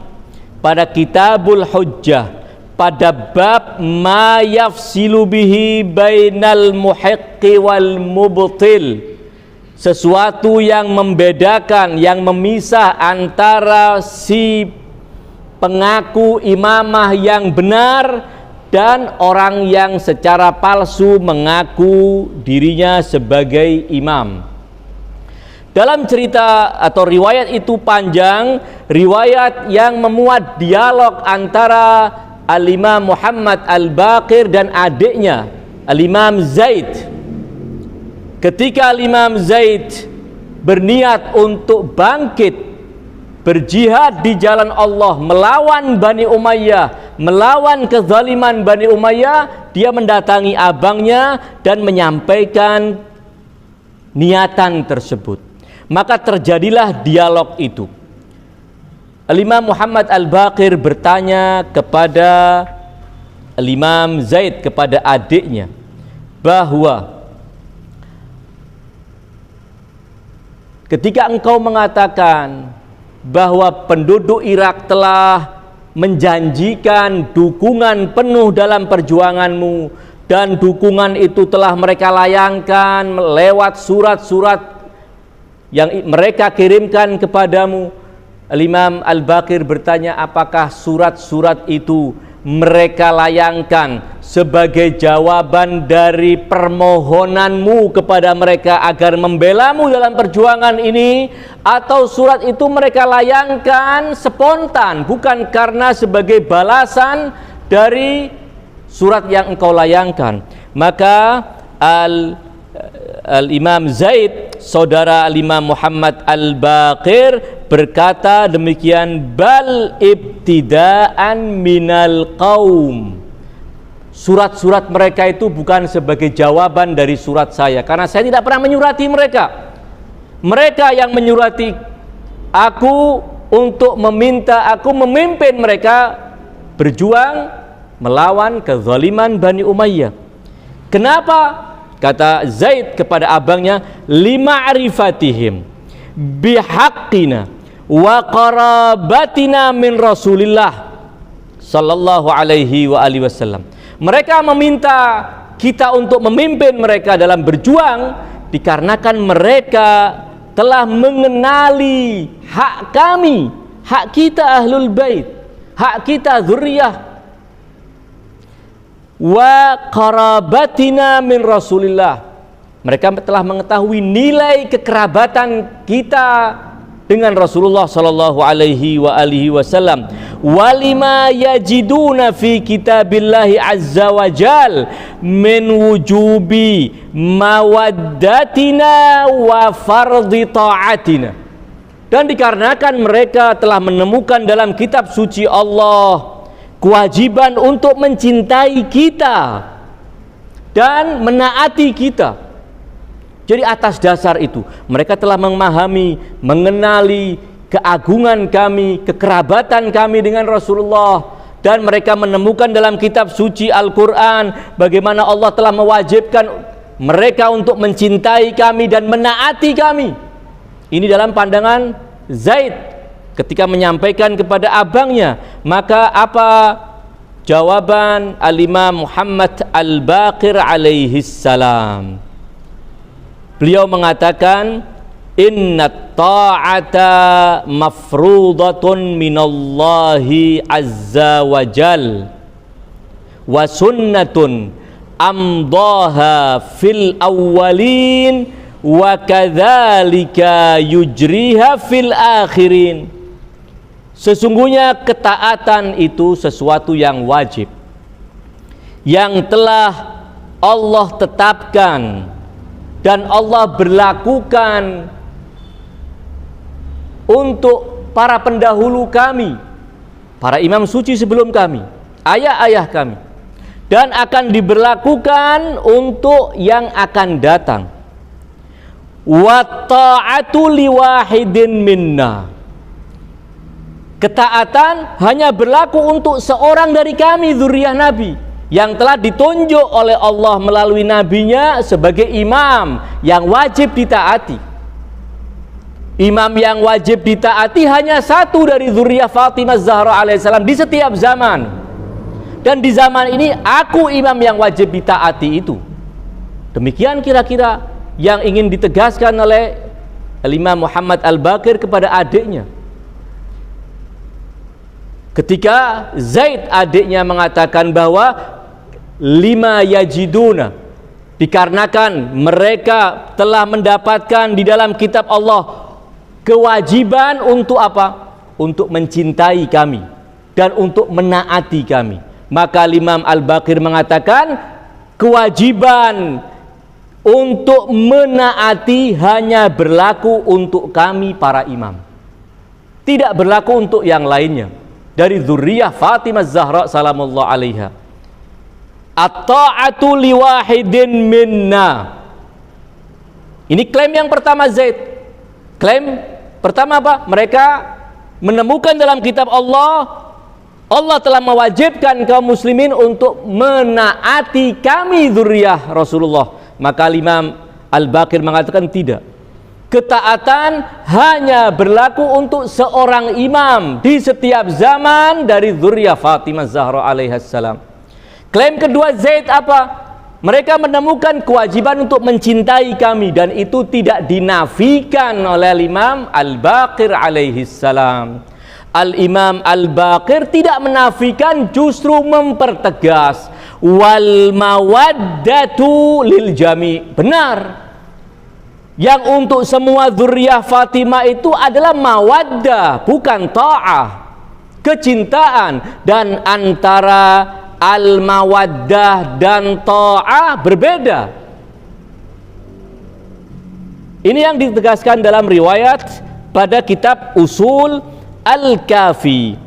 pada Kitabul Hujjah, pada bab ma yafsilu bihi bainal muhiqqi wal mubtil, sesuatu yang membedakan, yang memisah antara si pengaku imamah yang benar dan orang yang secara palsu mengaku dirinya sebagai imam. Dalam cerita atau riwayat itu panjang, riwayat yang memuat dialog antara Al-Imam Muhammad Al-Baqir dan adiknya Al-Imam Zaid. Ketika Al-Imam Zaid berniat untuk bangkit berjihad di jalan Allah, melawan Bani Umayyah, melawan kezaliman Bani Umayyah, dia mendatangi abangnya dan menyampaikan niatan tersebut. Maka terjadilah dialog itu. Al-Imam Muhammad Al-Baqir bertanya kepada Al-Imam Zaid, kepada adiknya, bahwa ketika engkau mengatakan bahwa penduduk Irak telah menjanjikan dukungan penuh dalam perjuanganmu, dan dukungan itu telah mereka layangkan lewat surat-surat yang mereka kirimkan kepadamu, Al-Imam Al-Baqir bertanya, apakah surat-surat itu mereka layangkan sebagai jawaban dari permohonanmu kepada mereka agar membelamu dalam perjuangan ini, atau surat itu mereka layangkan spontan, bukan karena sebagai balasan dari surat yang engkau layangkan? Maka Al-Imam Zaid, saudara Al-Imam Muhammad Al-Baqir, berkata demikian, bal ibtidaan minal qaum. Surat-surat mereka itu bukan sebagai jawaban dari surat saya, karena saya tidak pernah menyurati mereka. Mereka yang menyurati aku untuk meminta aku memimpin mereka berjuang melawan kezaliman Bani Umayyah. Kenapa? Kata Zaid kepada abangnya, lima'rifatihim bihaqqina wa qarabatina min Rasulillah sallallahu alaihi wa alihi wasallam. Mereka meminta kita untuk memimpin mereka dalam berjuang dikarenakan mereka telah mengenali hak kami, hak kita Ahlul Bait, hak kita zuriyah, wa qarabatina min Rasulillah. Mereka telah mengetahui nilai kekerabatan kita dengan Rasulullah sallallahu alaihi wa alihi wasallam. Walima yajiduna fi kitabillahi azza wa jal min wujubi mawaddatina wa fardhi ta'atina. Dan dikarenakan mereka telah menemukan dalam kitab suci Allah kewajiban untuk mencintai kita dan menaati kita. Jadi atas dasar itu mereka telah memahami, mengenali keagungan kami, kekerabatan kami dengan Rasulullah, dan mereka menemukan dalam kitab suci Al-Quran bagaimana Allah telah mewajibkan mereka untuk mencintai kami dan menaati kami. Ini dalam pandangan Zaid ketika menyampaikan kepada abangnya. Maka apa jawaban Al-Imam Muhammad Al-Baqir alaihi salam? Beliau mengatakan, inna ta'ata mafrudatun minallahi azza wa jal wa sunnatun amdaha fil awwalin wa kadzalika yujriha fil akhirin. Sesungguhnya ketaatan itu sesuatu yang wajib, yang telah Allah tetapkan dan Allah berlakukan untuk para pendahulu kami, para imam suci sebelum kami, ayah-ayah kami. dan akan diberlakukan untuk yang akan datang. Wa ta'atu liwahidin minna. Ketaatan hanya berlaku untuk seorang dari kami, zuriyah Nabi, yang telah ditunjuk oleh Allah melalui nabinya sebagai imam yang wajib ditaati. Imam yang wajib ditaati hanya satu dari zuriyah Fatimah Zahra alaihissalam di setiap zaman. Dan di zaman ini aku imam yang wajib ditaati itu. Demikian kira-kira yang ingin ditegaskan oleh Imam Muhammad Al-Baqir kepada adiknya. Ketika Zaid adiknya mengatakan bahwa lima yajiduna, dikarenakan mereka telah mendapatkan di dalam kitab Allah kewajiban untuk apa? Untuk mencintai kami dan untuk menaati kami. Maka Imam Al-Baqir mengatakan kewajiban untuk menaati hanya berlaku untuk kami para imam, tidak berlaku untuk yang lainnya dari zuriyah Fatimah Zahra salamullah alaiha. At-ta'atu liwahidin minna. Ini klaim yang pertama Zaid. Klaim pertama apa? Mereka menemukan dalam kitab Allah, Allah telah mewajibkan kaum muslimin untuk menaati kami zuriyah Rasulullah. Maka Imam Al-Baqir mengatakan tidak. Ketaatan hanya berlaku untuk seorang imam di setiap zaman dari zuriyah Fatimah Zahra alaihassalam. Klaim kedua Zaid apa? Mereka menemukan kewajiban untuk mencintai kami dan itu tidak dinafikan oleh Imam Al-Baqir alaihissalam. Al-Imam Al-Baqir tidak menafikan, justru mempertegas. Wal mawaddatu lil jami. Benar. Yang untuk semua zuriyah Fatimah itu adalah mawaddah, bukan ta'ah, kecintaan. Dan antara al-mawaddah dan ta'ah berbeda. Ini yang ditegaskan dalam riwayat pada kitab Usul Al-Kafi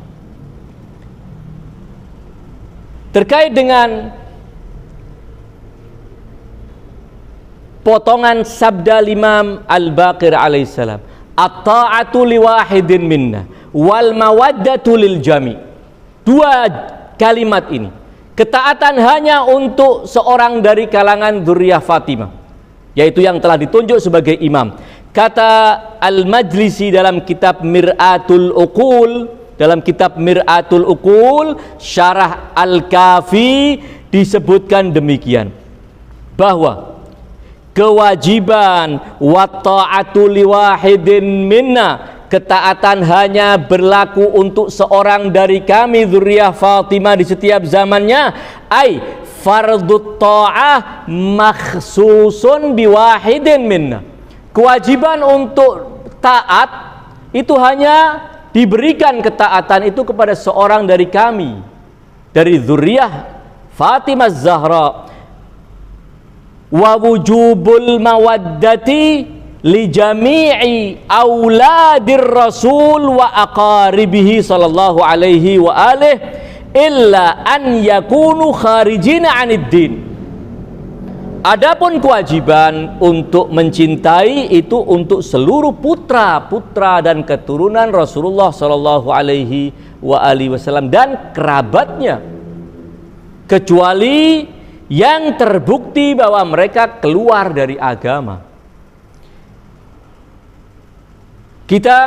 terkait dengan potongan sabda Imam Al-Baqir alaihissalam, at-ta'atu liwahidin minna wal mawaddatu lil jami. Dua kalimat ini, ketaatan hanya untuk seorang dari kalangan zuriyah Fatimah, yaitu yang telah ditunjuk sebagai imam. Kata Al-Majlisi dalam kitab Mir'atul Uqul, dalam kitab Mir'atul Uqul syarah Al-Kafi disebutkan demikian, bahwa kewajiban wa ta'atu liwahidin minna, ketaatan hanya berlaku untuk seorang dari kami zuriyah Fatimah di setiap zamannya, ai fardut ta'ah makhsusun biwahidin minna. Kewajiban untuk taat itu hanya diberikan ketaatan itu kepada seorang dari kami, dari zuriyah Fatimah Zahra. Wa wujubul mawaddati li jami'i auladir rasul wa aqaribihi sallallahu alaihi wa alihi illa an yakunu kharijina 'anid din. Adapun kewajiban untuk mencintai itu untuk seluruh putra-putra dan keturunan Rasulullah sallallahu alaihi wa alihi wasallam dan kerabatnya, kecuali yang terbukti bahwa mereka keluar dari agama. Kita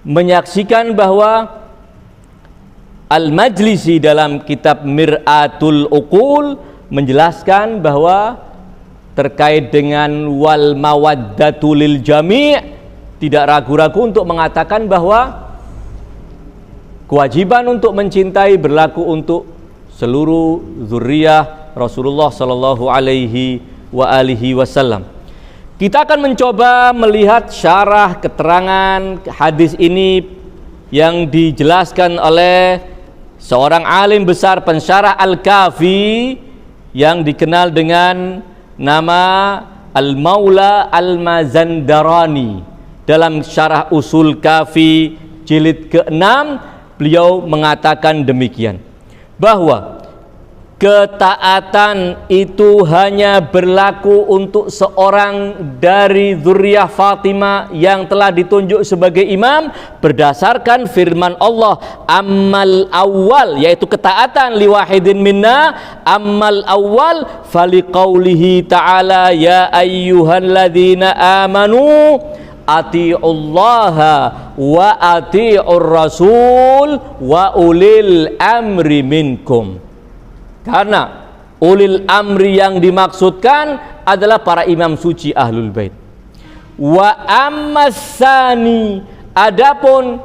menyaksikan bahwa Al-Majlisi dalam kitab Mir'atul Uqul menjelaskan bahwa terkait dengan wal mawaddatu lil jami', tidak ragu-ragu untuk mengatakan bahwa kewajiban untuk mencintai berlaku untuk seluruh zuriyah Rasulullah sallallahu alaihi wa alihi wasallam. Kita akan mencoba melihat syarah keterangan hadis ini yang dijelaskan oleh seorang alim besar pensyarah Al-Kafi yang dikenal dengan nama Al-Maula Al-Mazandarani. Dalam syarah Usul Kafi jilid ke-6 beliau mengatakan demikian, bahwa ketaatan itu hanya berlaku untuk seorang dari zuriyah Fatimah yang telah ditunjuk sebagai imam berdasarkan firman Allah, ammal awal, yaitu ketaatan liwahidin minna, ammal awal faliqaulihi ta'ala ya ayyuhalladzina amanu ati'ullaha wa ati'ur rasul wa ulil amri minkum. Karena ulil amri yang dimaksudkan adalah para imam suci ahlul bait. Wa ammasani, adapun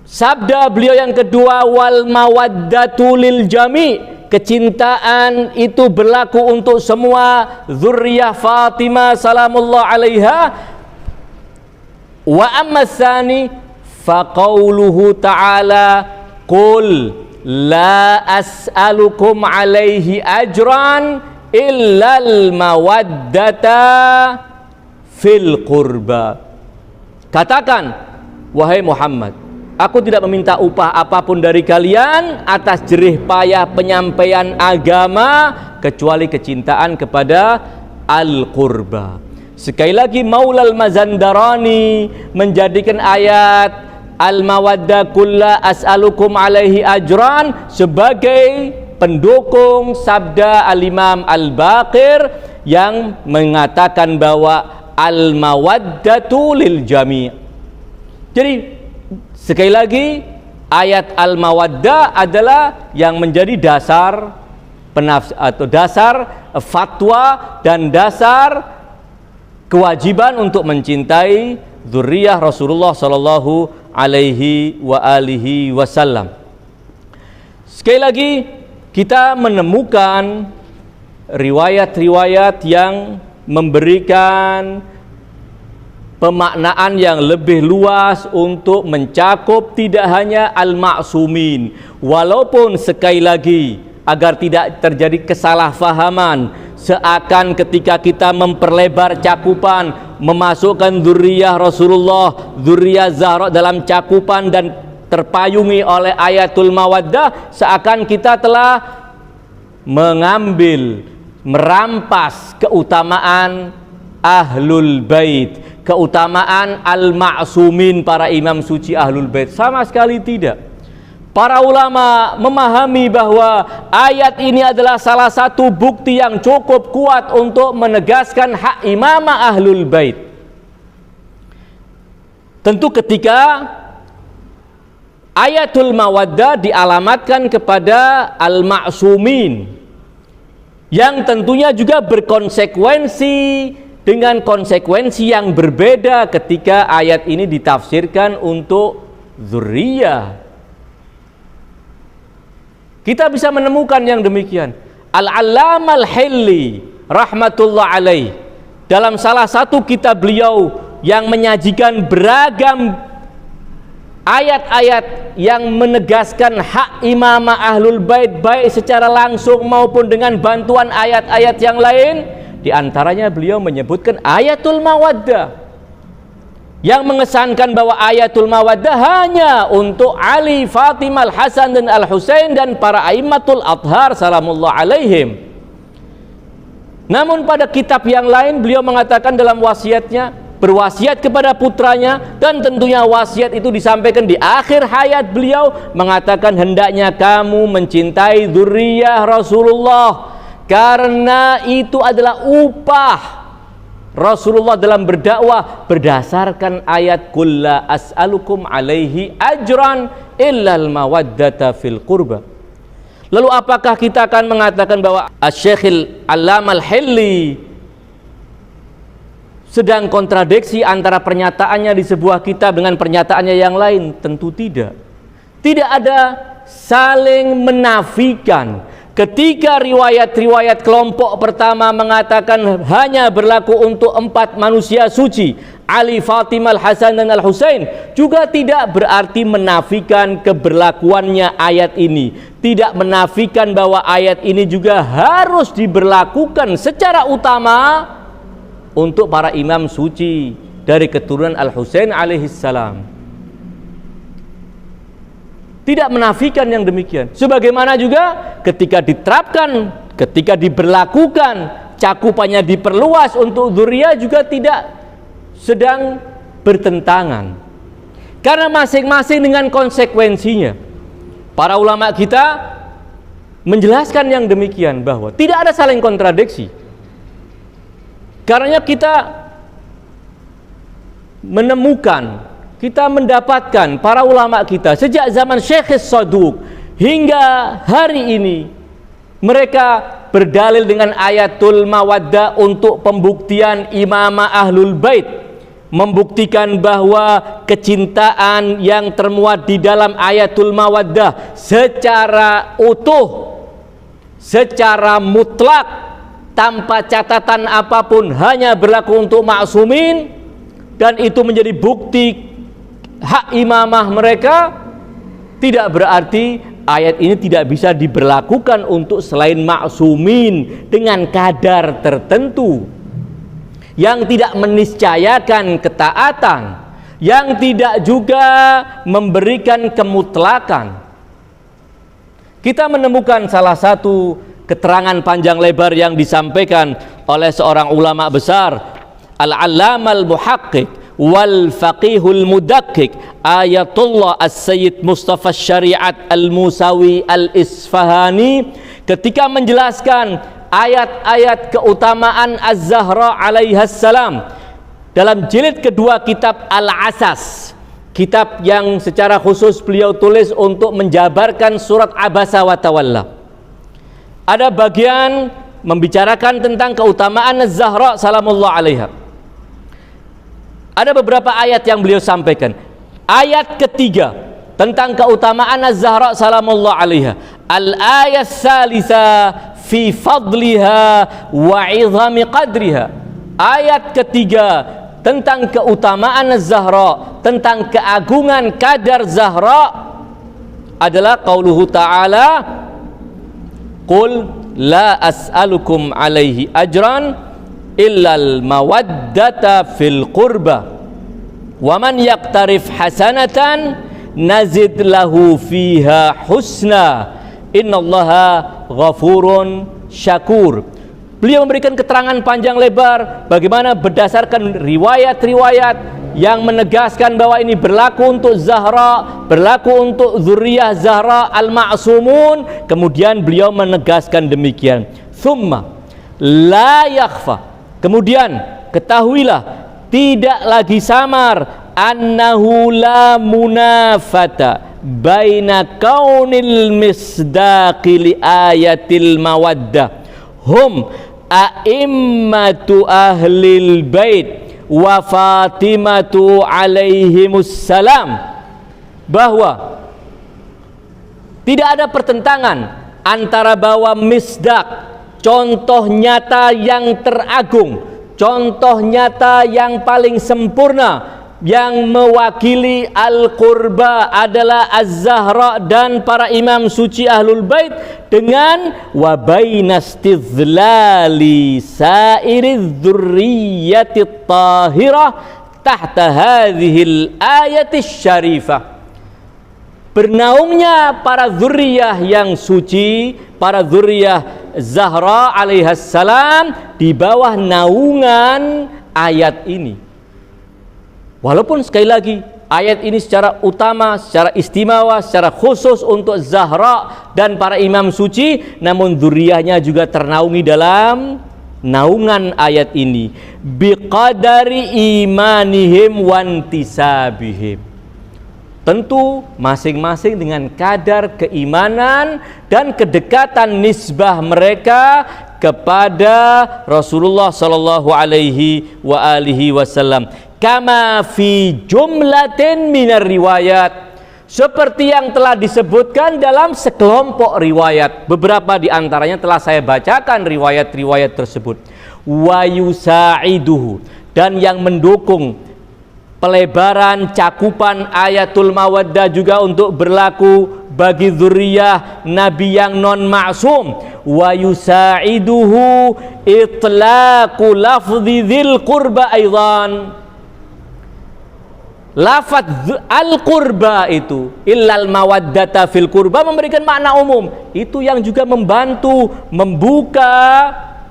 sabda beliau yang kedua, wal mawaddatu lil jami', kecintaan itu berlaku untuk semua zuriyah Fatimah salamullah alaiha. Wa ammasani faqauluhu ta'ala qul la as'alukum alaihi ajran illal mawaddata fil qurba. Katakan, wahai Muhammad, aku tidak meminta upah apapun dari kalian atas jerih payah penyampaian agama kecuali kecintaan kepada al-qurba. Sekali lagi Maulal Mazandarani menjadikan ayat al-mawaddah kulla as'alukum alaihi ajran sebagai pendukung sabda al-Imam Al-Baqir yang mengatakan bahwa al-mawaddatu lil jami'. Jadi sekali lagi ayat al-mawaddah adalah yang menjadi dasar atau dasar fatwa dan dasar kewajiban untuk mencintai zuriyah Rasulullah sallallahu alaihi wa alihi wasallam. Sekali lagi kita menemukan riwayat-riwayat yang memberikan pemaknaan yang lebih luas untuk mencakup tidak hanya al-ma'sumin, walaupun sekali lagi agar tidak terjadi kesalahpahaman, seakan ketika kita memperlebar cakupan memasukkan zuriyah Rasulullah, zuriyah Zahra dalam cakupan dan terpayungi oleh ayatul mawaddah, seakan kita telah mengambil, merampas keutamaan ahlul bait, keutamaan al-ma'sumin, para imam suci ahlul bait. Sama sekali tidak. Para ulama memahami bahwa ayat ini adalah salah satu bukti yang cukup kuat untuk menegaskan hak imamah ahlul bait. Tentu ketika ayatul mawaddah dialamatkan kepada al-ma'sumin, yang tentunya juga berkonsekuensi dengan konsekuensi yang berbeda ketika ayat ini ditafsirkan untuk zuriyah. Kita bisa menemukan yang demikian. Al-Allamah Al-Hilli rahmatullah alaih dalam salah satu kitab beliau yang menyajikan beragam ayat-ayat yang menegaskan hak imamah ahlul bait baik secara langsung maupun dengan bantuan ayat-ayat yang lain, di antaranya beliau menyebutkan ayatul mawaddah yang mengesankan bahwa ayatul mawaddah hanya untuk Ali, Fatimah, Al-Hasan dan Al-Husain dan para a'immatul athhar salamullah alaihim. Namun pada kitab yang lain beliau mengatakan dalam wasiatnya, berwasiat kepada putranya, dan tentunya wasiat itu disampaikan di akhir hayat beliau, mengatakan hendaknya kamu mencintai dzurriyyah Rasulullah karena itu adalah upah Rasulullah dalam berdakwah berdasarkan ayat kulla as'alukum alaihi ajran illal mawaddata fil qurba. Lalu apakah kita akan mengatakan bahwa Asy-Syaikh Al-Allamah Al-Hilli sedang kontradiksi antara pernyataannya di sebuah kitab dengan pernyataannya yang lain? Tentu tidak. Tidak ada saling menafikan. Ketika riwayat-riwayat kelompok pertama mengatakan hanya berlaku untuk 4 manusia suci, Ali, Fatimah, Al-Hasan dan Al-Husain, juga tidak berarti menafikan keberlakuannya ayat ini. Tidak menafikan bahwa ayat ini juga harus diberlakukan secara utama untuk para imam suci dari keturunan Al-Husain alaihissalam. tidak menafikan yang demikian. Sebagaimana juga ketika diterapkan, ketika diberlakukan, cakupannya diperluas untuk dzurriyyah juga tidak sedang bertentangan. Karena masing-masing dengan konsekuensinya. Para ulama kita menjelaskan yang demikian, bahwa tidak ada saling kontradiksi. Karena kita menemukan, kita mendapatkan para ulama kita sejak zaman Syekh Saduq hingga hari ini, mereka berdalil dengan ayatul mawaddah untuk pembuktian imamah ahlul bait, membuktikan bahwa kecintaan yang termuat di dalam ayatul mawaddah secara utuh, secara mutlak, tanpa catatan apapun, hanya berlaku untuk ma'sumin, dan itu menjadi bukti hak imamah mereka. Tidak berarti ayat ini tidak bisa diberlakukan untuk selain ma'sumin dengan kadar tertentu yang tidak meniscayakan ketaatan, yang tidak juga memberikan kemutlakan. Kita menemukan salah satu keterangan panjang lebar yang disampaikan oleh seorang ulama besar, Al-Allamah Al-Muhaqqiq wal Faqihul Mudakkik, Ayatullah As-Sayyid Mustafa Syariat Al-Musawi Al-Isfahani, ketika menjelaskan ayat-ayat keutamaan Az-Zahra alaihassalam dalam jilid kedua kitab Al-Asas, kitab yang secara khusus beliau tulis untuk menjabarkan surat Abasa wa Tawalla. Ada bagian membicarakan tentang keutamaan Az-Zahra salamullah alaiha. Ada beberapa ayat yang beliau sampaikan. Ayat ketiga tentang keutamaan Az-Zahra salamullah alaiha, al-ayat salisa fi fadliha wa 'izami qadriha. Ayat ketiga tentang keutamaan Az-Zahra, tentang keagungan kadar Zahra adalah qauluhu ta'ala, qul la as'alukum alaihi ajran illal mawaddata fil qurba wa man yaqtarif hasanatan nazid lahu fiha husna innallaha ghafurun syakur. Beliau memberikan keterangan panjang lebar bagaimana berdasarkan riwayat-riwayat yang menegaskan bahwa ini berlaku untuk Zahra, berlaku untuk dzurriyyah Zahra al-ma'sumun. Kemudian beliau menegaskan demikian, thumma la yakhfa, kemudian ketahuilah tidak lagi samar, annahu la munafata baina kaunil misdaqi li ayatil mawaddah hum a'immatu ahlil bait wa Fatimatu alaihimussalam, bahwa tidak ada pertentangan antara bahwa misdaq, contoh nyata yang teragung, contoh nyata yang paling sempurna yang mewakili Al-Qurba adalah Az-Zahra dan para imam suci Ahlul Bait, dengan wa bainastidlali sairiz dzurriyyati tahirah tahta hadhil ayatis syarifah. Bernaungnya para dzurriyyah yang suci, para dzurriyyah Zahra alaihassalam di bawah naungan ayat ini. Walaupun sekali lagi ayat ini secara utama, secara istimewa, secara khusus untuk Zahra dan para imam suci, namun dzurriyyahnya juga ternaungi dalam naungan ayat ini biqadari imanihim wantisabihim. Tentu masing-masing dengan kadar keimanan dan kedekatan nisbah mereka kepada Rasulullah sallallahu alaihi wa alihi wasallam. Kama fi jumlatin minar riwayat, seperti yang telah disebutkan dalam sekelompok riwayat. Beberapa di antaranya telah saya bacakan riwayat-riwayat tersebut. Wa yusaiduhu, dan yang mendukung pelebaran cakupan ayatul mawaddah juga untuk berlaku bagi dzurriyyah nabi yang non ma'sum. Wa yusaiduhu itlaqu lafzi dzil qurba aidan, lafadz al-qurba itu illal mawaddata fil qurba memberikan makna umum. Itu yang juga membantu membuka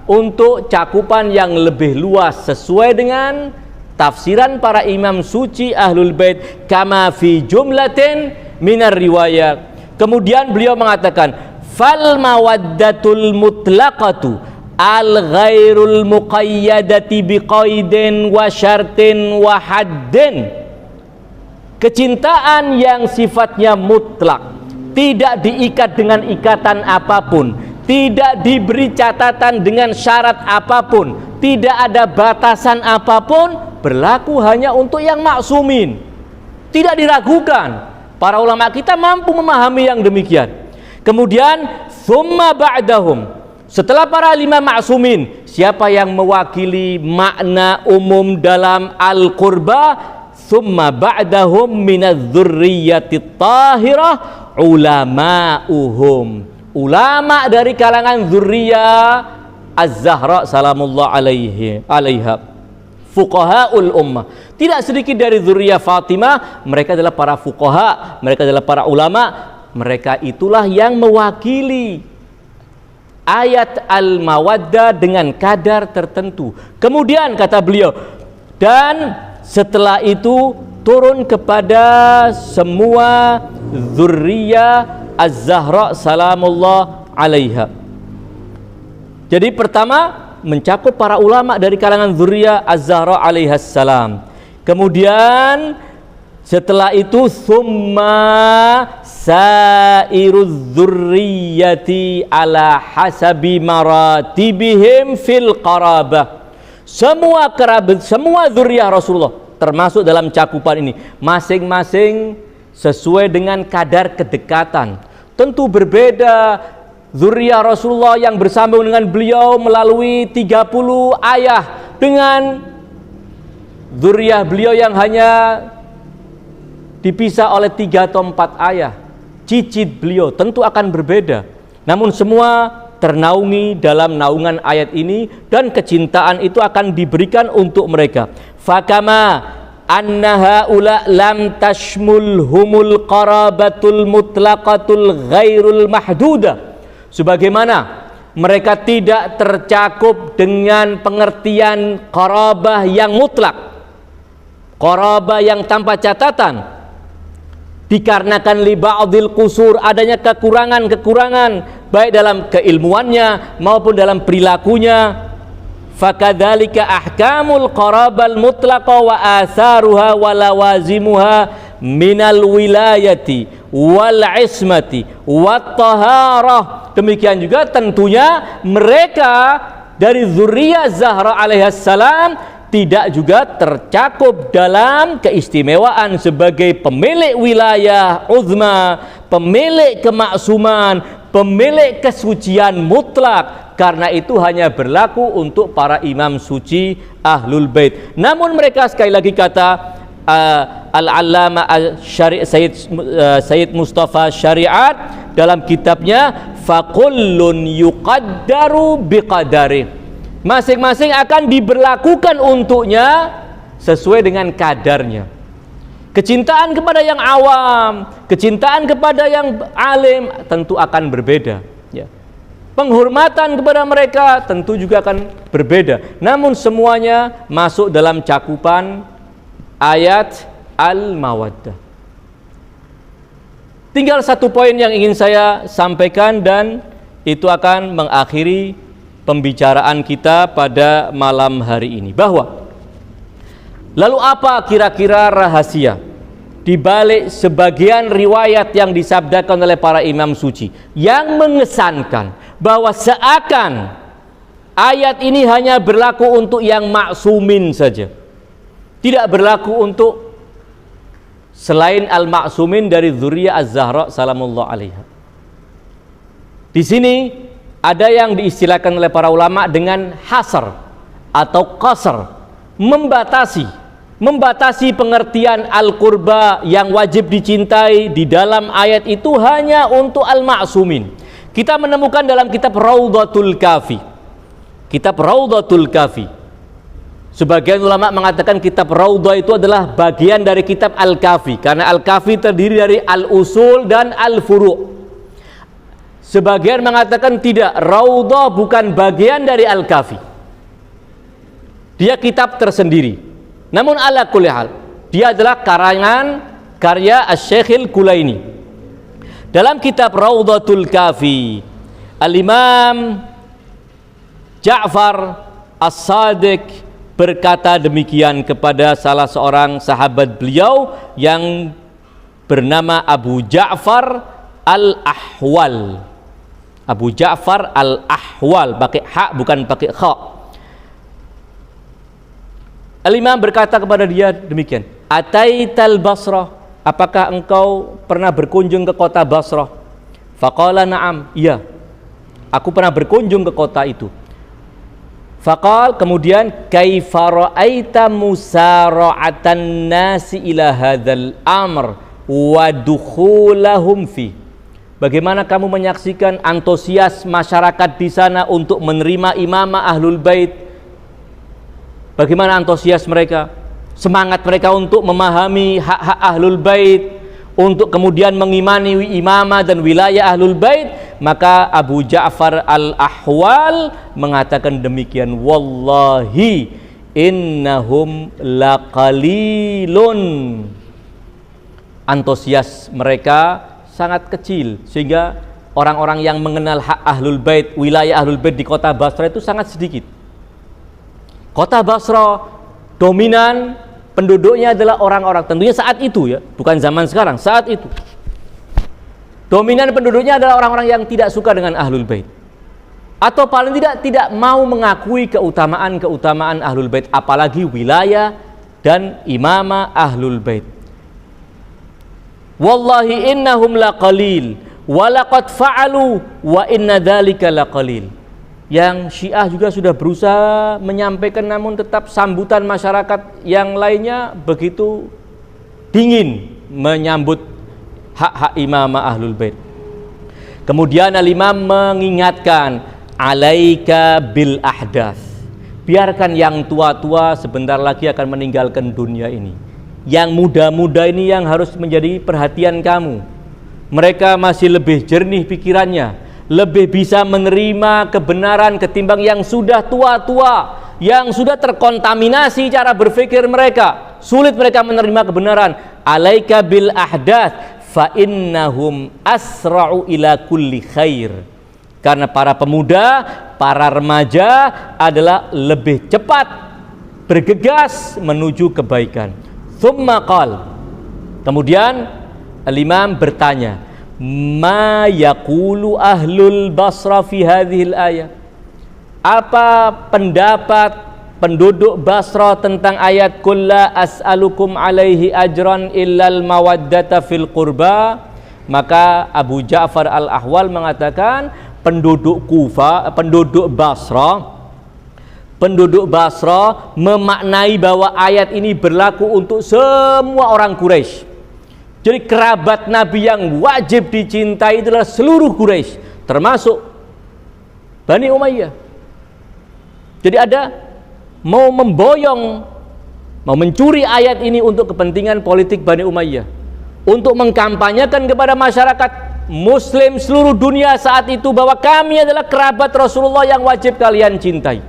untuk cakupan yang lebih luas sesuai dengan tafsiran para imam suci Ahlul Bait kama fi jumlatin minar riwayat. Kemudian beliau mengatakan fal mawaddatul mutlaqatu al ghairul muqayyadati biqaidin wa syartin wa haddin. Kecintaan yang sifatnya mutlak, tidak diikat dengan ikatan apapun, tidak diberi catatan dengan syarat apapun, tidak ada batasan apapun, berlaku hanya untuk yang maksumin. Tidak diragukan. Para ulama kita mampu memahami yang demikian. Kemudian summa ba'dahum, setelah para lima maksumin, siapa yang mewakili makna umum dalam al-qurba? Summa ba'dahum minadz-dzurriyyatit tahirah ulama'uhum, ulama dari kalangan zurriyah Az-Zahra salamullah alaiha, fuqahaul ummah. Tidak sedikit dari zuriyah Fatimah, mereka adalah para fuqaha, mereka adalah para ulama. Mereka itulah yang mewakili ayat al-mawaddah dengan kadar tertentu. Kemudian kata beliau, dan setelah itu turun kepada semua zuriyah Az-Zahra salamullah alaiha. Jadi pertama mencakup para ulama dari kalangan zuriyah Az-Zahra alaihas salam. Kemudian setelah itu summa sairuz dzurriyyati ala hasabi maratibihim fil qarabah. Semua kerabat, semua zuriyah Rasulullah termasuk dalam cakupan ini, masing-masing sesuai dengan kadar kedekatan. Tentu berbeda zuriyah Rasulullah yang bersambung dengan beliau melalui 30 ayah dengan zuriyah beliau yang hanya dipisah oleh 3 atau 4 ayah. Cicit beliau tentu akan berbeda. Namun semua ternaungi dalam naungan ayat ini dan kecintaan itu akan diberikan untuk mereka. Fakama anna haula lam tashmulhumul qarabatul mutlaqatul ghairul mahdudah. Sebagaimana mereka tidak tercakup dengan pengertian qarabah yang mutlak, qarabah yang tanpa catatan, dikarenakan li ba'dil qusur, adanya kekurangan-kekurangan baik dalam keilmuannya maupun dalam perilakunya. Fakadzalika ahkamul qarabal mutlaqa wa atharuha wa lawazimuha minal wilayati wal ismati wat taharah. Demikian juga tentunya mereka dari zuriyah Zahra alaihas salam tidak juga tercakup dalam keistimewaan sebagai pemilik wilayah uzma, pemilik kemaksuman, pemilik kesucian mutlak. Karena itu hanya berlaku untuk para imam suci Ahlul Bait. Namun mereka, sekali lagi kata Al-Allama Sayyid Mustafa Syariat dalam kitabnya, fakullun yuqaddaru biqadari, masing-masing akan diberlakukan untuknya sesuai dengan kadarnya. Kecintaan kepada yang awam, kecintaan kepada yang alim tentu akan berbeda, ya. Penghormatan kepada mereka tentu juga akan berbeda. Namun semuanya masuk dalam cakupan ayat al-mawaddah. Tinggal satu poin yang ingin saya sampaikan dan itu akan mengakhiri pembicaraan kita pada malam hari ini, bahwa lalu apa kira-kira rahasia di balik sebagian riwayat yang disabdakan oleh para imam suci yang mengesankan bahwa seakan ayat ini hanya berlaku untuk yang maksumin saja, tidak berlaku untuk selain al-maksumin dari zuriyah Az-Zahra salamullah alaiha. Di sini ada yang diistilahkan oleh para ulama dengan hasr atau qasr, membatasi pengertian al-qurba yang wajib dicintai di dalam ayat itu hanya untuk al-maksumin. Kita menemukan dalam kitab Raudhatul Kafi, Sebagian ulama mengatakan kitab Raudhah itu adalah bagian dari kitab Al-Kafi, karena Al-Kafi terdiri dari Al-Usul dan Al-Furu'. Sebagian mengatakan tidak, Raudhah bukan bagian dari Al-Kafi, dia kitab tersendiri. Namun ala kulli hal, dia adalah karangan karya Asy-Syekhil Kulaini. Dalam kitab Raudhatul Kafi, Al-Imam Ja'far As-Sadiq berkata demikian kepada salah seorang sahabat beliau yang bernama Abu Ja'far Al-Ahwal. Abu Ja'far Al-Ahwal, pakai ha bukan pakai kha. Al-Imam berkata kepada dia demikian, Ataital Basrah, apakah engkau pernah berkunjung ke kota Basrah? Faqala na'am, iya, aku pernah berkunjung ke kota itu. Faqal, kemudian, kaifa ra'aita musara'atan nasi ila hadzal amr wa dukhulahum fi. Bagaimana kamu menyaksikan antusias masyarakat di sana untuk menerima imamah Ahlul Bait? Bagaimana antusias mereka? Semangat mereka untuk memahami hak-hak Ahlul Bait, untuk kemudian mengimani imamah dan wilayah Ahlul Bait. Maka Abu Ja'far Al-Ahwal mengatakan demikian, wallahi innahum laqalilun. Antusias mereka sangat kecil, sehingga orang-orang yang mengenal hak Ahlul Bait, wilayah Ahlul Bait di kota Basra itu sangat sedikit. Kota Basra dominan penduduknya adalah orang-orang, tentunya saat itu ya, bukan zaman sekarang, saat itu dominan penduduknya adalah orang-orang yang tidak suka dengan Ahlul Bait, atau paling tidak mau mengakui keutamaan Ahlul Bait, apalagi wilayah dan imamah Ahlul Bait. Wallahi innahum laqalil wa laqad fa'alu wa inna dzalika laqalil. Yang Syiah juga sudah berusaha menyampaikan, namun tetap sambutan masyarakat yang lainnya begitu dingin menyambut hak-hak imamah Ahlul Bait. Kemudian Al-Imam mengingatkan, alaika bil ahdath, biarkan yang tua-tua sebentar lagi akan meninggalkan dunia ini. Yang muda-muda ini yang harus menjadi perhatian kamu. Mereka masih lebih jernih pikirannya, lebih bisa menerima kebenaran ketimbang yang sudah tua-tua, yang sudah terkontaminasi cara berpikir mereka, sulit mereka menerima kebenaran. Alaika bil ahdath fa innahum asra'u ila kulli khair. Karena para pemuda, para remaja adalah lebih cepat bergegas menuju kebaikan. Tsumma qal, kemudian Al-Imam bertanya, ma yaqulu ahlul Basra fi hadhil ayah, apa pendapat penduduk Basra tentang ayat kulla as'alukum alaihi ajran illal mawaddata fil qurba? Maka Abu Ja'far Al-Ahwal mengatakan, penduduk Basra memaknai bahwa ayat ini berlaku untuk semua orang Quraisy. Jadi kerabat Nabi yang wajib dicintai adalah seluruh Quraisy, termasuk Bani Umayyah. Jadi ada mau memboyong, mau mencuri ayat ini untuk kepentingan politik Bani Umayyah, untuk mengkampanyekan kepada masyarakat Muslim seluruh dunia saat itu bahwa kami adalah kerabat Rasulullah yang wajib kalian cintai.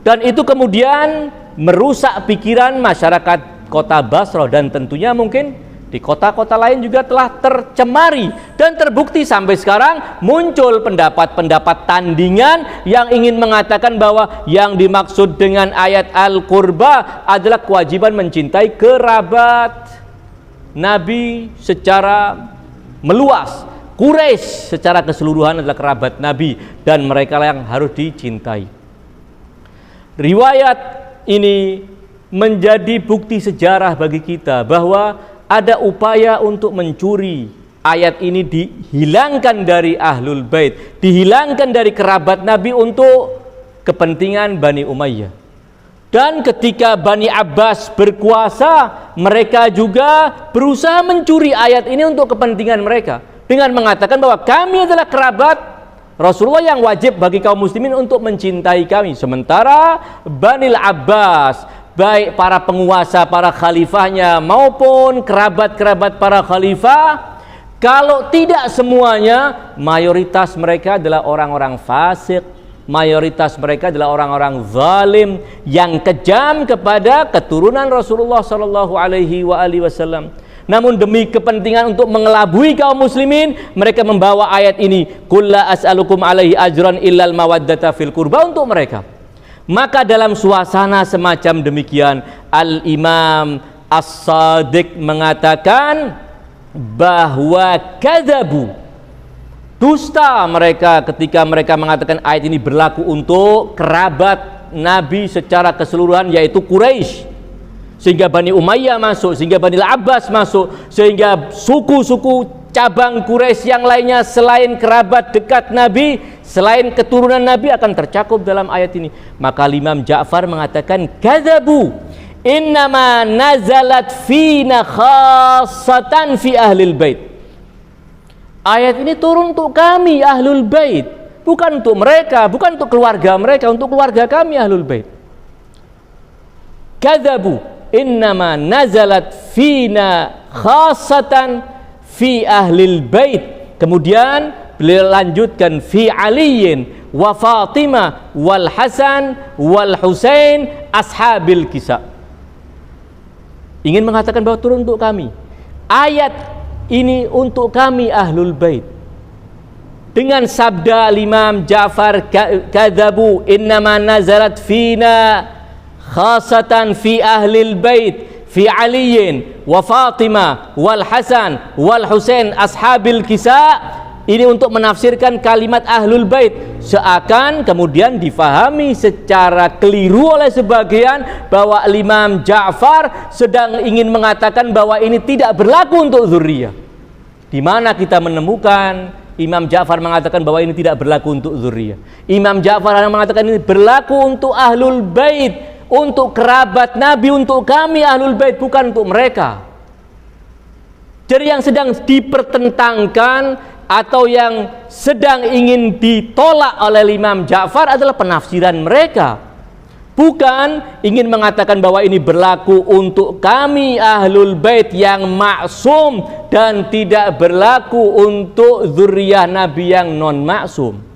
Dan itu kemudian merusak pikiran masyarakat kota Basra, dan tentunya mungkin di kota-kota lain juga telah tercemari, dan terbukti sampai sekarang muncul pendapat-pendapat tandingan yang ingin mengatakan bahwa yang dimaksud dengan ayat Al-Qurba adalah kewajiban mencintai kerabat Nabi secara meluas. Quraisy secara keseluruhan adalah kerabat Nabi dan mereka yang harus dicintai. Riwayat ini menjadi bukti sejarah bagi kita bahwa ada upaya untuk mencuri ayat ini, dihilangkan dari Ahlul Bait, dihilangkan dari kerabat Nabi untuk kepentingan Bani Umayyah. Dan ketika Bani Abbas berkuasa, mereka juga berusaha mencuri ayat ini untuk kepentingan mereka dengan mengatakan bahwa kami adalah kerabat Rasulullah yang wajib bagi kaum muslimin untuk mencintai kami. Sementara Banil Abbas, baik para penguasa, para khalifahnya maupun kerabat-kerabat para khalifah, kalau tidak semuanya, mayoritas mereka adalah orang-orang fasik, mayoritas mereka adalah orang-orang zalim yang kejam kepada keturunan Rasulullah sallallahu alaihi wasallam. Namun demi kepentingan untuk mengelabui kaum muslimin, mereka membawa ayat ini, qul la as'alukum alaihi ajran illal mawaddata fil qurba, untuk mereka. Maka dalam suasana semacam demikian, Al-Imam As-Sadiq mengatakan bahwa kadzabu, dusta mereka ketika mereka mengatakan ayat ini berlaku untuk kerabat Nabi secara keseluruhan, yaitu Quraisy, sehingga Bani Umayyah masuk, sehingga Bani Abbas masuk, sehingga suku-suku cabang Quraisy yang lainnya selain kerabat dekat Nabi, selain keturunan Nabi akan tercakup dalam ayat ini. Maka Imam Ja'far mengatakan kadzabu innama nazalat fina khassatan fi ahlil bait. Ayat ini turun untuk kami ahlul bait, bukan untuk mereka, bukan untuk keluarga mereka, untuk keluarga kami ahlul bait. Kadzabu innama nazalat fina khassatan fi ahlil bait. Kemudian beliau lanjutkan fi aliyin wa Fatimah wal Hasan wal Husain ashabil kisah. Ingin mengatakan bahwa turun untuk kami. Ayat ini untuk kami ahlul bait. Dengan sabda Imam Ja'far kadzabu innama nazalat fina khasatan fi ahlil bait fi aliyin wa Fatimah wal Hasan wal Husain ashabil kisa. Ini untuk menafsirkan kalimat ahlul bait, seakan kemudian difahami secara keliru oleh sebagian bahwa Imam Ja'far sedang ingin mengatakan bahwa ini tidak berlaku untuk dzurriyyah. Di mana kita menemukan Imam Ja'far mengatakan bahwa ini tidak berlaku untuk dzurriyyah? Imam Ja'far mengatakan ini berlaku untuk ahlul bait, untuk kerabat Nabi, untuk kami ahlul bait, bukan untuk mereka. Jadi yang sedang dipertentangkan atau yang sedang ingin ditolak oleh Imam Ja'far adalah penafsiran mereka, bukan ingin mengatakan bahwa ini berlaku untuk kami ahlul bait yang maksum dan tidak berlaku untuk dzurriyyah Nabi yang non maksum.